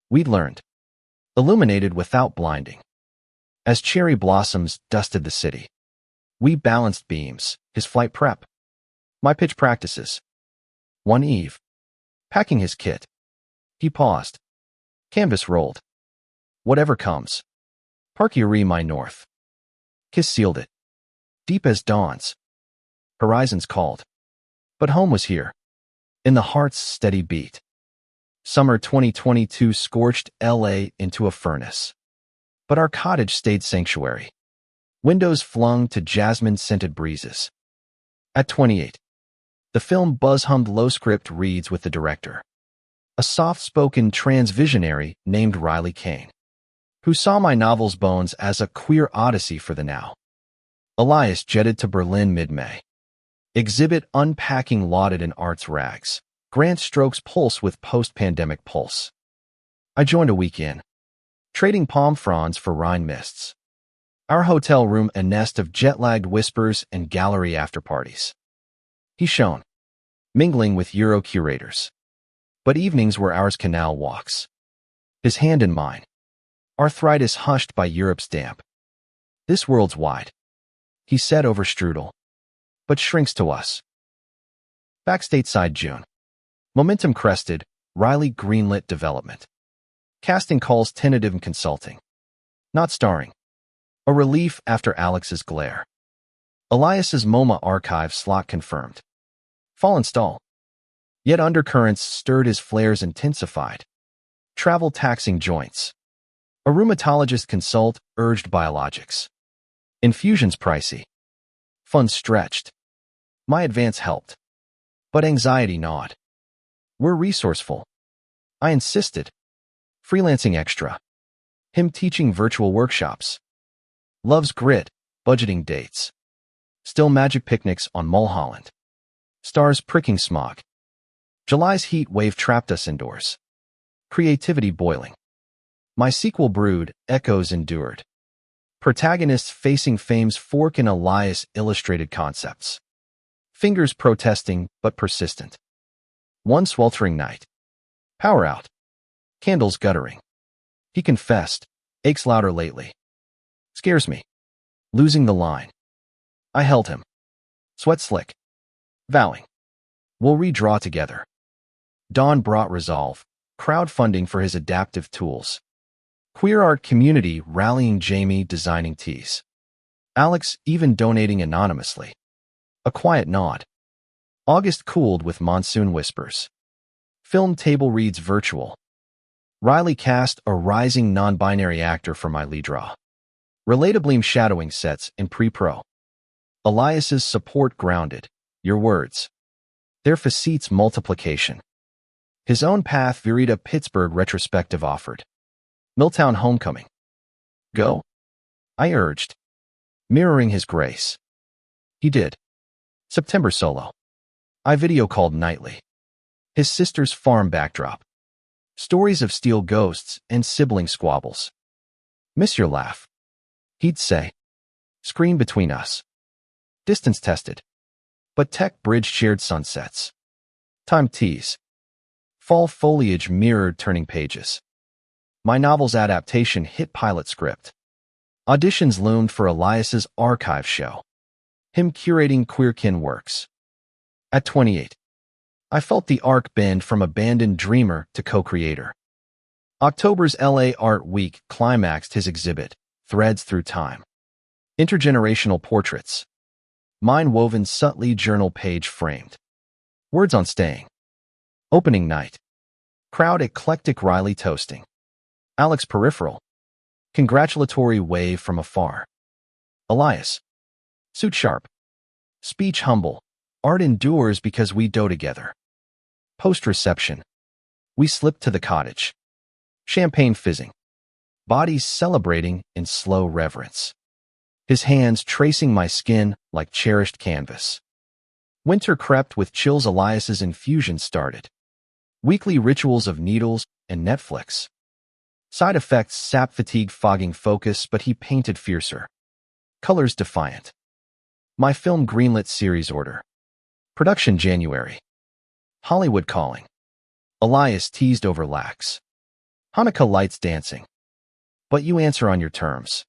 We'd learned. Illuminated without blinding. As cherry blossoms dusted the city. We balanced beams, his flight prep. My pitch practices. One eve. Packing his kit. He paused. Canvas rolled. Whatever comes. Park Erie my north. Kiss sealed it. Deep as dawns. Horizons called. But home was here. In the heart's steady beat. Summer 2022 scorched LA into a furnace. But our cottage stayed sanctuary. Windows flung to jasmine-scented breezes. At 28. The film buzz-hummed low-script reads with the director. A soft-spoken trans visionary named Riley Kane, who saw my novel's bones as a queer odyssey for the now. Elias jetted to Berlin mid-May. Exhibit unpacking lauded in art's rags. Grant strokes pulse with post-pandemic pulse. I joined a week in. Trading palm fronds for Rhine mists. Our hotel room a nest of jet-lagged whispers and gallery after-parties. He shone, mingling with Euro curators. But evenings were ours canal walks. His hand in mine. Arthritis hushed by Europe's damp. This world's wide. He said over strudel. But shrinks to us. Back stateside June. Momentum crested, Riley greenlit development. Casting calls tentative and consulting. Not starring. A relief after Alex's glare. Elias's MoMA archive slot confirmed. Fall install. Yet undercurrents stirred his flares intensified. Travel taxing joints. A rheumatologist consult urged biologics. Infusions pricey. Funds stretched. My advance helped. But anxiety gnawed. We're resourceful. I insisted. Freelancing extra. Him teaching virtual workshops. Loves grit, budgeting dates. Still magic picnics on Mulholland. Stars pricking smog. July's heat wave trapped us indoors. Creativity boiling. My sequel brood, echoes endured. Protagonists facing fame's Fork and Elias illustrated concepts. Fingers protesting, but persistent. One sweltering night. Power out. Candles guttering. He confessed, aches louder lately. Scares me. Losing the line. I held him. Sweat slick. Vowing. We'll redraw together. Dawn brought resolve. Crowdfunding for his adaptive tools. Queer art community rallying Jamie designing tees. Alex even donating anonymously. A quiet nod. August cooled with monsoon whispers. Film table reads virtual. Riley cast a rising non-binary actor for my lead draw. Relatably shadowing sets in pre-pro. Elias's support grounded. Your words. Their facetes multiplication. His own path varied a Pittsburgh retrospective offered. Milltown homecoming. Go. I urged. Mirroring his grace. He did. September solo. I video called nightly. His sister's farm backdrop. Stories of steel ghosts and sibling squabbles. Miss your laugh. He'd say. Screen between us. Distance tested. But tech bridge shared sunsets. Time tease. Fall foliage mirrored turning pages. My novel's adaptation hit pilot script. Auditions loomed for Elias's archive show. Him curating queerkin works. At 28. I felt the arc bend from abandoned dreamer to co-creator. October's LA Art Week climaxed his exhibit, Threads Through Time. Intergenerational portraits. Mine woven subtly journal page framed. Words on staying. Opening night. Crowd eclectic Riley toasting. Alex peripheral. Congratulatory wave from afar. Elias. Suit sharp. Speech humble. Art endures because we dough together. Post-reception. We slipped to the cottage. Champagne fizzing. Bodies celebrating in slow reverence. His hands tracing my skin like cherished canvas. Winter crept with chills. Elias's infusion started. Weekly rituals of needles and Netflix. Side effects sap fatigue fogging focus, but he painted fiercer. Colors defiant. My film greenlit series order. Production January. Hollywood calling. Elias teased over lax. Hanukkah lights dancing. But you answer on your terms.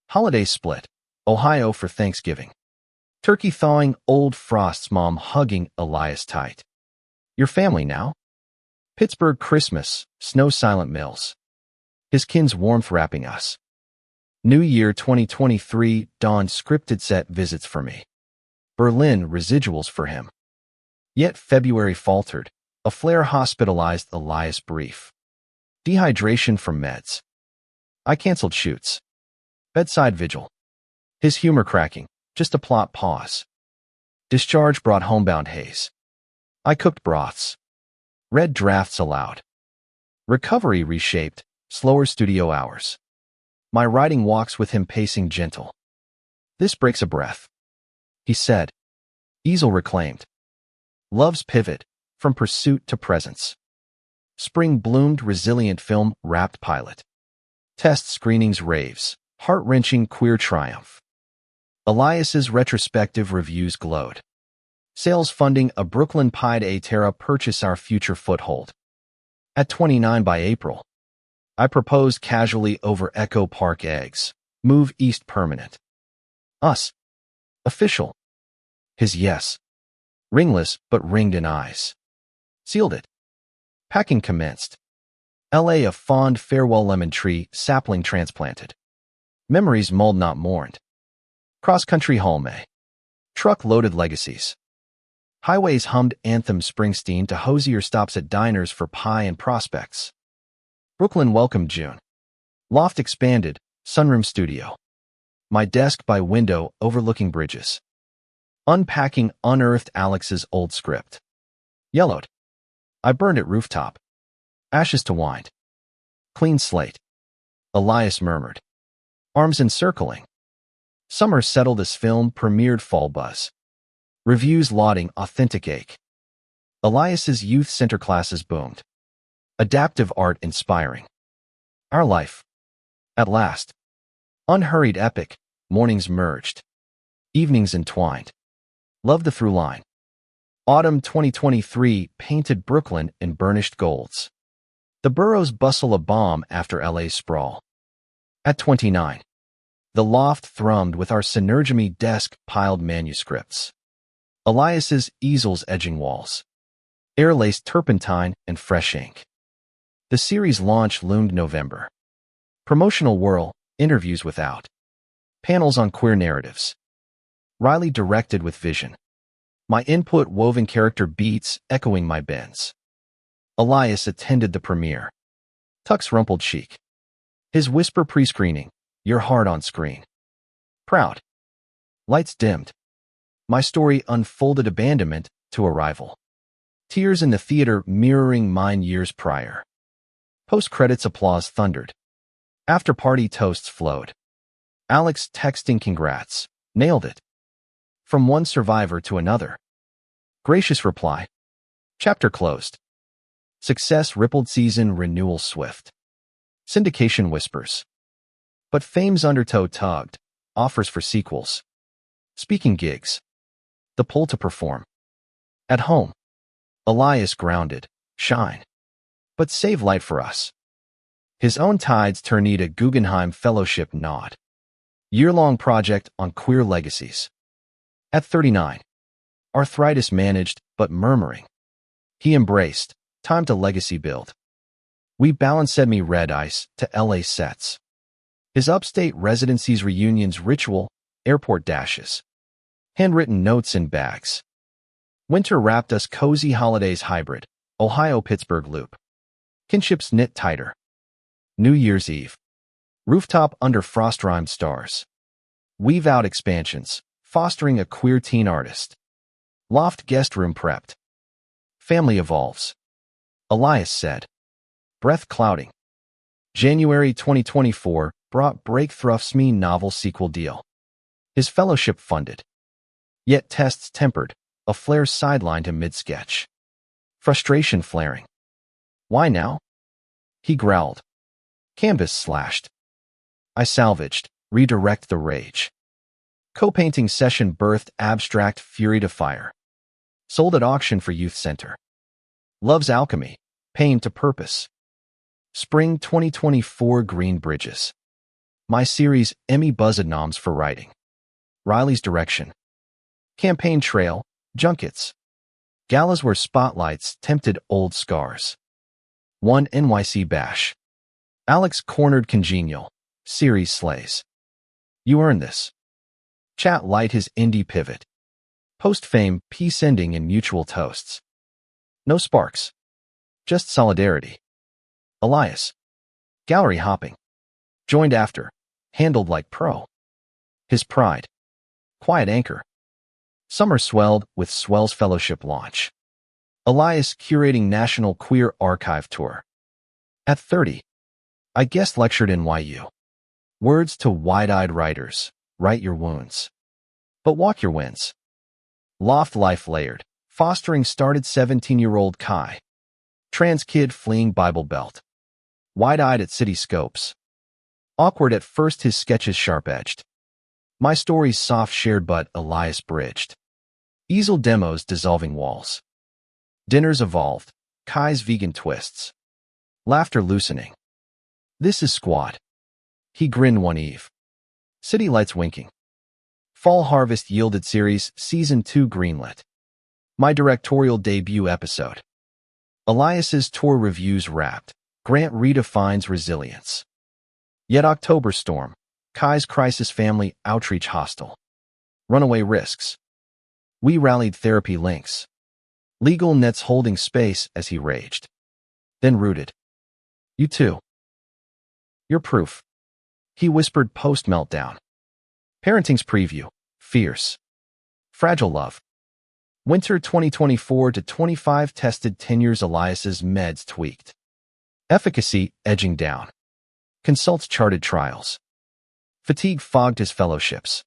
Holiday split. Ohio for Thanksgiving. Turkey thawing. Old Frost's mom hugging Elias tight. Your family now? Pittsburgh Christmas. Snow silent mills. His kin's warmth wrapping us. New Year 2023. Dawn scripted set visits for me. Berlin residuals for him. Yet February faltered. A flare hospitalized Elias brief. Dehydration from meds. I canceled shoots. Bedside vigil. His humor cracking. Just a plot pause. Discharge brought homebound haze. I cooked broths. Read drafts aloud. Recovery reshaped. Slower studio hours. My writing walks with him pacing gentle. This breaks a breath. He said. Easel reclaimed. Love's pivot. From pursuit to presence. Spring bloomed resilient film wrapped pilot. Test screenings raves. Heart-wrenching queer triumph. Elias's retrospective reviews glowed. Sales funding a Brooklyn Pied A Terra purchase our future foothold. At 29 by April. I proposed casually over Echo Park eggs. Move east permanent. Us. Official. His yes. Ringless but ringed in eyes. Sealed it. Packing commenced. LA a fond farewell lemon tree sapling transplanted. Memories mulled not mourned. Cross-country home. Truck loaded legacies. Highways hummed anthem Springsteen to hosier stops at diners for pie and prospects. Brooklyn welcomed June. Loft expanded, sunroom studio. My desk by window overlooking bridges. Unpacking unearthed Alex's old script. Yellowed. I burned it rooftop. Ashes to wind. Clean slate. Elias murmured. Arms encircling. Summer settled as film premiered fall buzz. Reviews lauding authentically. Elias's youth center classes boomed. Adaptive art inspiring. Our life. At last. Unhurried epic, mornings merged. Evenings entwined. Love the through line. Autumn 2023 painted Brooklyn in burnished golds. The borough's bustle a balm after LA's sprawl. At 29. The loft thrummed with our synergemy desk-piled manuscripts. Elias's easels edging walls. Air-laced turpentine and fresh ink. The series launch loomed November. Promotional whirl, interviews without. Panels on queer narratives. Riley directed with vision. My input woven character beats echoing my bends. Elias attended the premiere. Tux rumpled chic. His whisper pre-screening, your heart on screen. Proud. Lights dimmed. My story unfolded abandonment to arrival. Tears in the theater mirroring mine years prior. Post-credits applause thundered. After-party toasts flowed. Alex texting congrats. Nailed it. From one survivor to another. Gracious reply. Chapter closed. Success rippled season renewal swift. Syndication whispers. But fame's undertow tugged. Offers for sequels. Speaking gigs. The pull to perform. At home. Elias grounded. Shine. But save light for us. His own tides turned a Guggenheim Fellowship nod. Year-long project on queer legacies. At 39. Arthritis managed, but murmuring. He embraced. Time to legacy build. We balanced me red ice to LA sets. His upstate residency's reunions ritual, airport dashes. Handwritten notes in bags. Winter wrapped us cozy holidays hybrid, Ohio-Pittsburgh loop. Kinships knit tighter. New Year's Eve. Rooftop under frost-rimed stars. Weave out expansions, fostering a queer teen artist. Loft guest room prepped. Family evolves. Elias said. Breath clouding. January 2024 brought Breakthrough's Me novel sequel deal. His fellowship funded. Yet tests tempered, a flare sidelined him mid-sketch. Frustration flaring. Why now? He growled. Canvas slashed. I salvaged, redirect the rage. Co-painting session birthed abstract fury to fire. Sold at auction for youth center. Love's alchemy, pain to purpose. Spring 2024 Green Bridges. My series Emmy Buzzard noms for writing. Riley's direction. Campaign trail, junkets. Galas where spotlights tempted old scars. One NYC bash. Alex cornered congenial. Series slays. You earned this. Chat light his indie pivot. Post-fame, peace ending in mutual toasts. No sparks. Just solidarity. Elias. Gallery hopping. Joined after. Handled like pro. His pride. Quiet anchor. Summer swelled with Swell's Fellowship launch. Elias curating National Queer Archive Tour. At 30. I guest lectured NYU. Words to wide-eyed writers. Write your wounds. But walk your wins. Loft life layered. Fostering started 17-year-old Kai. Trans kid fleeing Bible Belt. Wide-eyed at city scopes. Awkward at first his sketches sharp-edged. My story's soft shared but Elias bridged. Easel demos dissolving walls. Dinners evolved. Kai's vegan twists. Laughter loosening. This is squad. He grinned one eve. City lights winking. Fall Harvest yielded series season 2 greenlit. My directorial debut episode. Elias's tour reviews wrapped. Grant redefines resilience. Yet October storm. Kai's crisis family outreach hostile. Runaway risks. We rallied therapy links. Legal nets holding space as he raged. Then rooted. You too. Your proof. He whispered post-meltdown. Parenting's preview. Fierce. Fragile love. Winter 2024 to 25 tested 10 years Elias's meds tweaked. Efficacy edging down. Consults charted trials. Fatigue fogged his fellowships.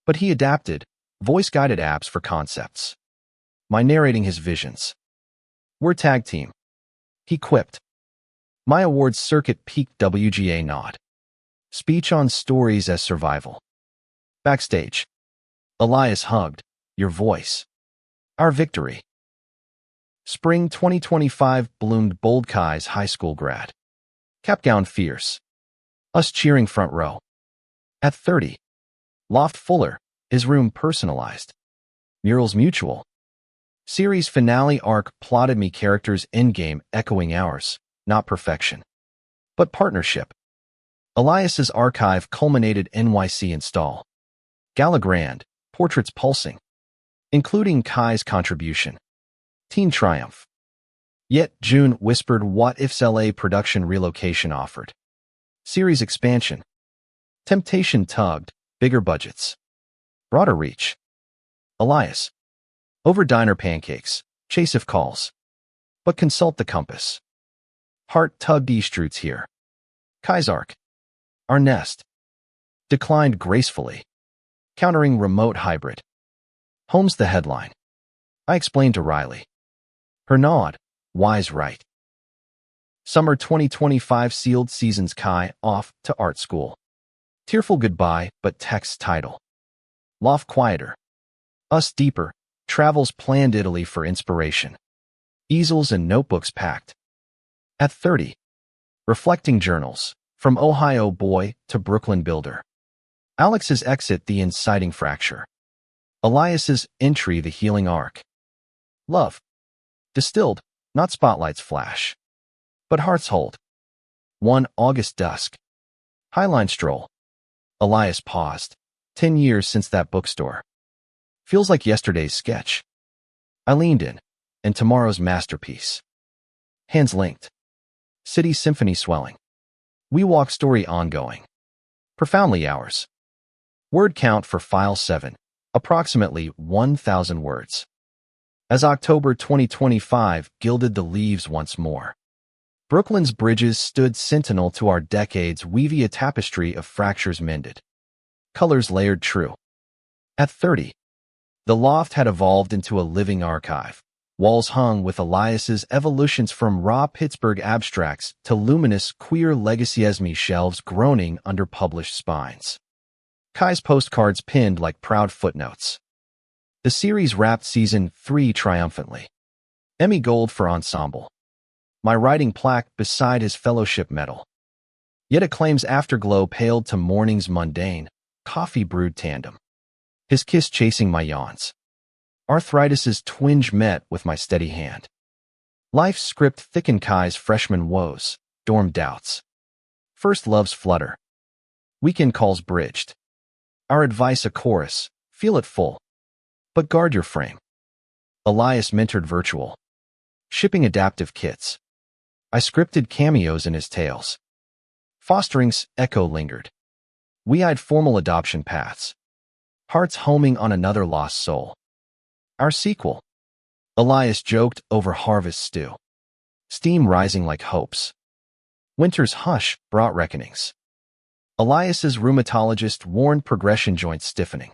But he adapted, voice-guided apps for concepts. My narrating his visions. We're tag team. He quipped. My awards circuit peaked WGA nod. Speech on stories as survival. Backstage. Elias hugged. Your voice. Our victory. Spring 2025 bloomed bold Kai's high school grad. Capgown fierce. Us cheering front row. At 30. Loft fuller. His room personalized. Murals mutual. Series finale arc plotted me characters endgame echoing ours, not perfection. But partnership. Elias's archive culminated NYC install. Gala Grand, portraits pulsing. Including Kai's contribution. Teen triumph. Yet June whispered what if's LA production relocation offered. Series expansion. Temptation tugged, bigger budgets. Broader reach. Elias. Over diner pancakes, chase if calls. But consult the compass. Heart tugged east roots here. Kai's arc. Our nest. Declined gracefully. Countering remote hybrid. Home's the headline. I explained to Riley. Her nod, wise right. Summer 2025 sealed seasons Kai off to art school. Tearful goodbye, but text title. Loft quieter. Us deeper. Travels planned Italy for inspiration. Easels and notebooks packed. At 30. Reflecting journals. From Ohio boy to Brooklyn builder. Alex's exit the inciting fracture. Elias's entry the healing arc. Love. Distilled, not spotlights flash. But hearts hold. 1 August dusk. Highline stroll. Elias paused. 10 years since that bookstore. Feels like yesterday's sketch. I leaned in, and tomorrow's masterpiece. Hands linked. City symphony swelling. We walk story ongoing. Profoundly ours. Word count for file 7. Approximately 1,000 words. As October 2025 gilded the leaves once more. Brooklyn's bridges stood sentinel to our decades weaving a tapestry of fractures mended. Colors layered true. At 30. The loft had evolved into a living archive. Walls hung with Elias's evolutions from raw Pittsburgh abstracts to luminous queer legacyism shelves groaning under published spines. Kai's postcards pinned like proud footnotes. The series wrapped season 3 triumphantly. Emmy Gold for ensemble. My writing plaque beside his fellowship medal. Yet Acclaim's afterglow paled to morning's mundane, coffee-brewed tandem. His kiss chasing my yawns. Arthritis's twinge met with my steady hand. Life's script thickened Kai's freshman woes, dorm doubts. First love's flutter. Weekend calls bridged. Our advice a chorus, feel it full. But guard your frame. Elias mentored virtual. Shipping adaptive kits. I scripted cameos in his tales. Fostering's echo lingered. We eyed formal adoption paths. Hearts homing on another lost soul. Our sequel. Elias joked over harvest stew. Steam rising like hopes. Winter's hush brought reckonings. Elias's rheumatologist warned progression joint stiffening.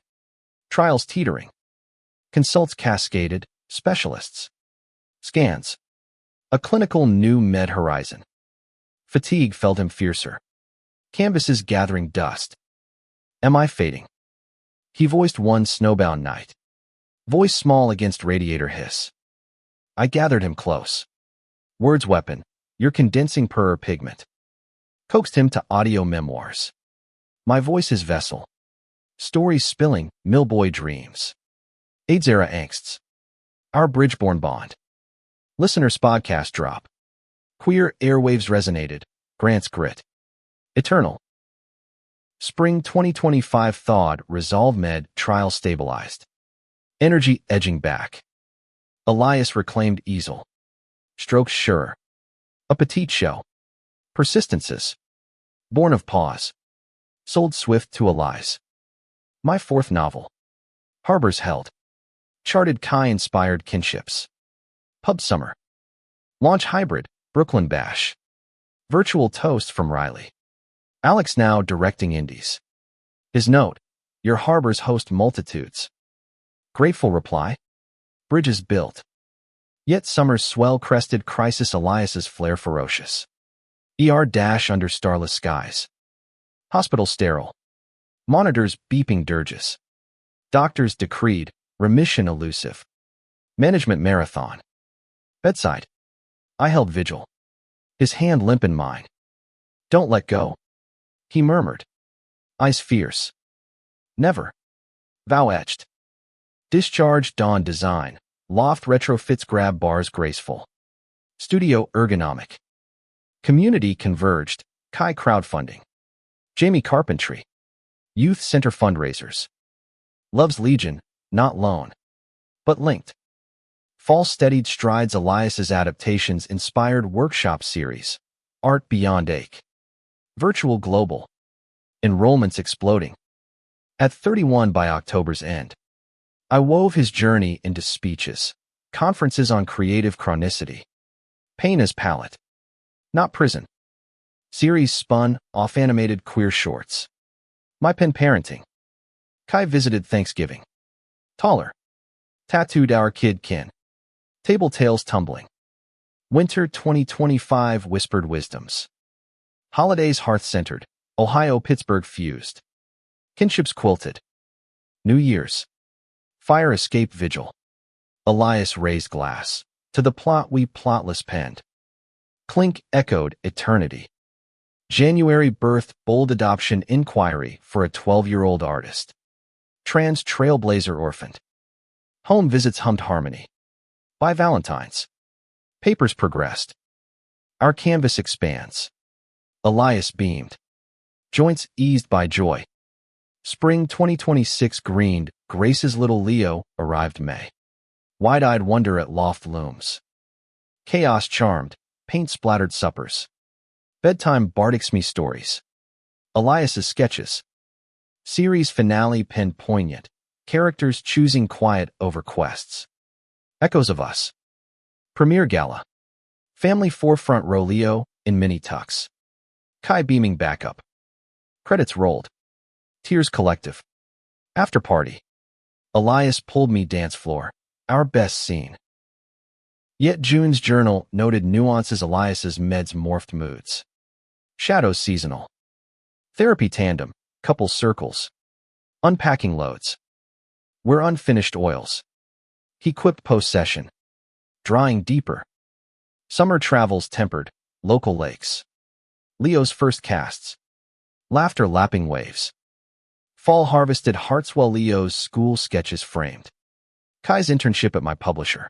Trials teetering. Consults cascaded, specialists. Scans. A clinical new med horizon. Fatigue felt him fiercer. Canvases gathering dust. Am I fading? He voiced one snowbound night. Voice small against radiator hiss. I gathered him close. Words weapon, you're condensing per pigment. Coaxed him to audio memoirs. My voice is vessel. Stories spilling, millboy dreams. AIDS-era angsts. Our bridgeborn bond. Listener's podcast drop. Queer airwaves resonated. Grant's grit. Eternal. Spring 2025 thawed. Resolve med. Trial stabilized. Energy edging back. Elias reclaimed easel. Strokes sure. A petite show. Persistences. Born of pause. Sold swift to Elias. My fourth novel. Harbors held. Charted Kai-inspired kinships. Pub summer. Launch hybrid, Brooklyn bash. Virtual toast from Riley. Alex now directing indies. His note, your harbors host multitudes. Grateful reply. Bridges built. Yet summer's swell-crested crisis Elias's flare ferocious. ER- under starless skies. Hospital sterile. Monitors beeping dirges. Doctors decreed, remission elusive. Management marathon. Bedside. I held vigil. His hand limp in mine. Don't let go. He murmured. Eyes fierce. Never. Vow etched. Discharge dawn design. Loft retrofits grab bars graceful. Studio ergonomic. Community converged. Kai crowdfunding. Jamie carpentry. Youth center fundraisers. Love's Legion, not lone, but linked. Fall steadied strides Elias's adaptations inspired workshop series. Art beyond ache. Virtual global. Enrollments exploding. At 31 by October's end. I wove his journey into speeches, conferences on creative chronicity. Pain as palette. Not prison. Series spun, off-animated queer shorts. My pen parenting. Kai visited Thanksgiving. Taller. Tattooed our kid kin. Table tales tumbling. Winter 2025 whispered wisdoms. Holidays hearth-centered. Ohio-Pittsburgh fused. Kinships quilted. New Year's. Fire escape vigil. Elias raised glass. To the plot we plotless penned. Clink echoed eternity. January birth bold adoption inquiry for a 12-year-old artist. Trans trailblazer orphaned. Home visits hummed harmony. By Valentine's. Papers progressed. Our canvas expands. Elias beamed. Joints eased by joy. Spring 2026 greened. Grace's little Leo arrived May. Wide-eyed wonder at loft looms. Chaos charmed. Paint-splattered suppers. Bedtime Bardics me stories. Elias's sketches. Series finale penned poignant. Characters choosing quiet over quests. Echoes of us. Premiere gala. Family forefront row Leo in mini tux. Kai beaming backup. Credits rolled. Tears collective. After party. Elias pulled me dance floor. Our best scene. Yet June's journal noted nuances Elias's meds morphed moods. Shadows seasonal. Therapy tandem. Couple circles. Unpacking loads. We're unfinished oils. He quipped post-session. Drawing deeper. Summer travels tempered. Local lakes. Leo's first casts. Laughter lapping waves. Fall harvested Hartswell Leo's school sketches framed. Kai's internship at my publisher.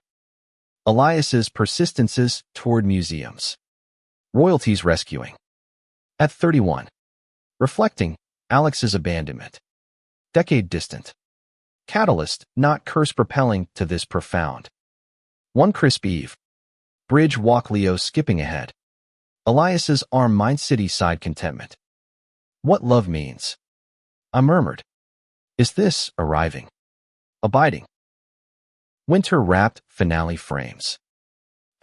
Elias's persistences toward museums. Royalties rescuing. At 31. Reflecting, Alex's abandonment. Decade distant. Catalyst, not curse propelling to this profound. One crisp eve. Bridge walk Leo skipping ahead. Elias's arm mind city side contentment. What love means. I murmured. Is this arriving? Abiding. Winter wrapped finale frames.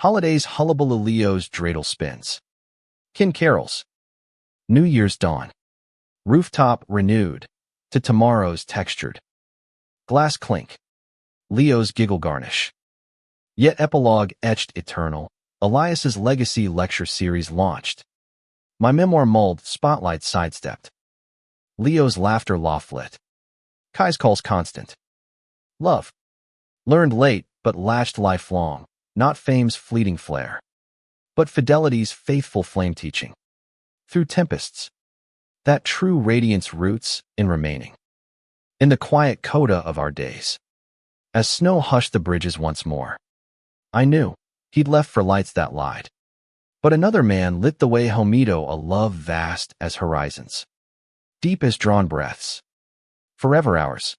Holidays hullabaloo Leo's dreidel spins. Kin carols. New Year's dawn. Rooftop renewed. To tomorrow's textured. Glass clink. Leo's giggle garnish. Yet epilogue etched eternal. Elias's legacy lecture series launched. My memoir mulled, spotlight sidestepped. Leo's laughter loftlit. Kai's calls constant. Love. Learned late, but latched lifelong. Not fame's fleeting flare, but fidelity's faithful flame teaching. Through tempests. That true radiance roots in remaining. In the quiet coda of our days. As snow hushed the bridges once more. I knew he'd left for lights that lied. But another man lit the way homido a love vast as horizons. Deep as drawn breaths. Forever ours.